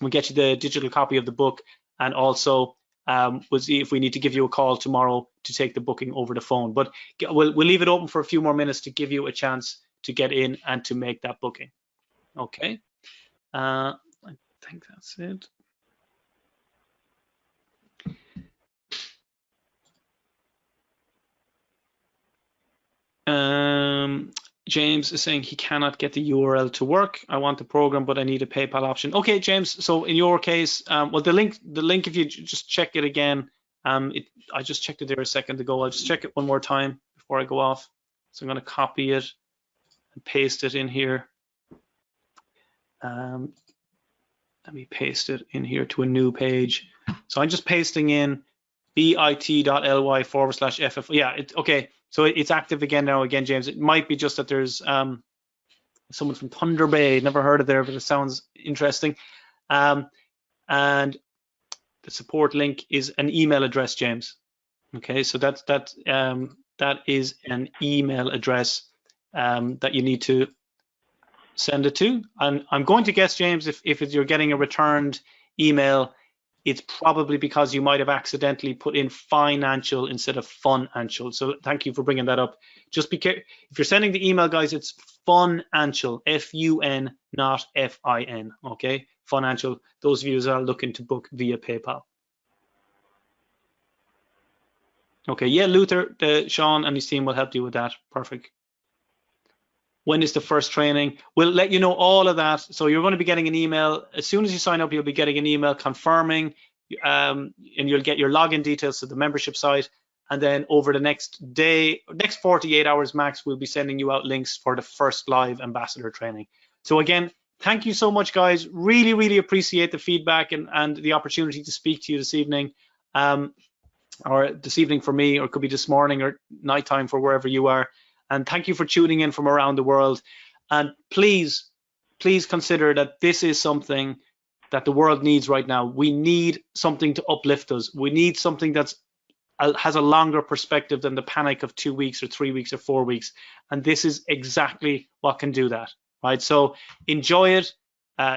We'll get you the digital copy of the book, and also we'll see if we need to give you a call tomorrow to take the booking over the phone. But we'll leave it open for a few more minutes to give you a chance to get in and to make that booking. Okay, I think that's it. James is saying he cannot get the URL to work. I want the program, but I need a PayPal option. Okay, James. So in your case, well, the link, if you just check it again, I just checked it there a second ago. I'll just check it one more time before I go off. So I'm going to copy it and paste it in here. Let me paste it in here to a new page. So I'm just pasting in bit.ly/FF. Yeah, okay. So it's active again now, James. It might be just that there's someone from Thunder Bay. Never heard of there, but it sounds interesting. And the support link is an email address, James. Okay, so that is an email address that you need to send it to. And I'm going to guess, James, if you're getting a returned email, it's probably because you might have accidentally put in financial instead of funancial. So thank you for bringing that up. Just be careful. If you're sending the email, guys, it's funancial, F-U-N, not F-I-N, okay? Funancial. Those of you who are looking to book via PayPal. Okay, yeah, Luther, Sean and his team will help you with that. Perfect. When is the first training? We'll let you know all of that. So you're going to be getting an email. As soon as you sign up, you'll be getting an email confirming, and you'll get your login details to the membership site. And then over the next 48 hours max, we'll be sending you out links for the first live ambassador training. So again, thank you so much, guys. Really, really appreciate the feedback and the opportunity to speak to you this evening. Or this evening for me, or it could be this morning or nighttime for wherever you are. And thank you for tuning in from around the world. And please consider that this is something that the world needs right now. We need something to uplift us. We need something that has a longer perspective than the panic of 2 weeks or 3 weeks or 4 weeks. And this is exactly what can do that, right? So enjoy it,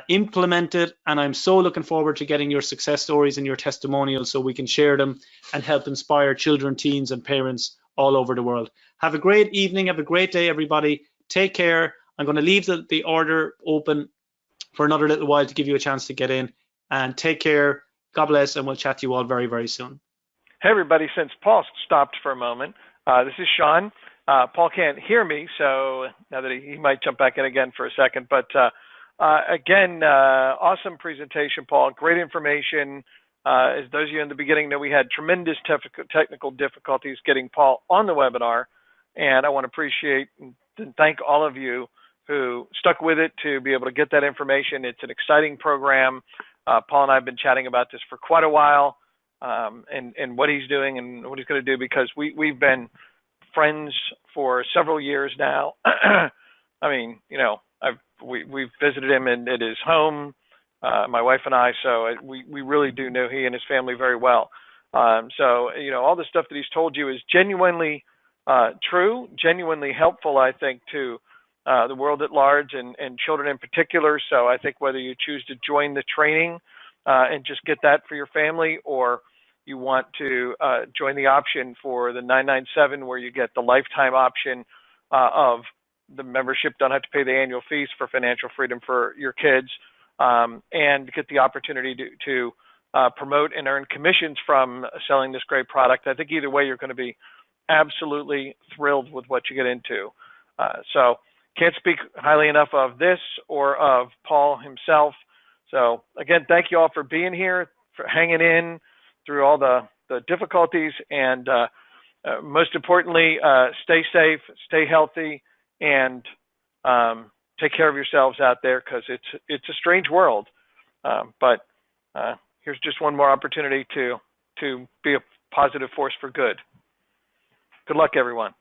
implement it, and I'm so looking forward to getting your success stories and your testimonials so we can share them and help inspire children, teens, and parents all over the world. Have a great evening. Have a great day, everybody. Take care. I'm going to leave the order open for another little while to give you a chance to get in. And take care. God bless, and we'll chat to you all very, very soon. Hey, everybody. Since Paul stopped for a moment, this is Sean. Paul can't hear me, so now that he might jump back in again for a second. But again, awesome presentation, Paul. Great information. As those of you in the beginning know, we had tremendous technical difficulties getting Paul on the webinar, and I want to appreciate and thank all of you who stuck with it to be able to get that information. It's an exciting program. Paul and I have been chatting about this for quite a while, and what he's doing and what he's going to do, because we've been friends for several years now. I mean, we've visited him at his home. my wife and I. So we really do know he and his family very well. So, all the stuff that he's told you is genuinely true, genuinely helpful, I think, to the world at large and children in particular. So I think whether you choose to join the training and just get that for your family, or you want to join the option for the 997 where you get the lifetime option of the membership, don't have to pay the annual fees for financial freedom for your kids, and get the opportunity to promote and earn commissions from selling this great product. I think either way, you're going to be absolutely thrilled with what you get into. So can't speak highly enough of this or of Paul himself. So again, thank you all for being here, for hanging in through all the difficulties, and most importantly, stay safe, stay healthy, and take care of yourselves out there, because it's a strange world. But here's just one more opportunity to be a positive force for good. Good luck, everyone.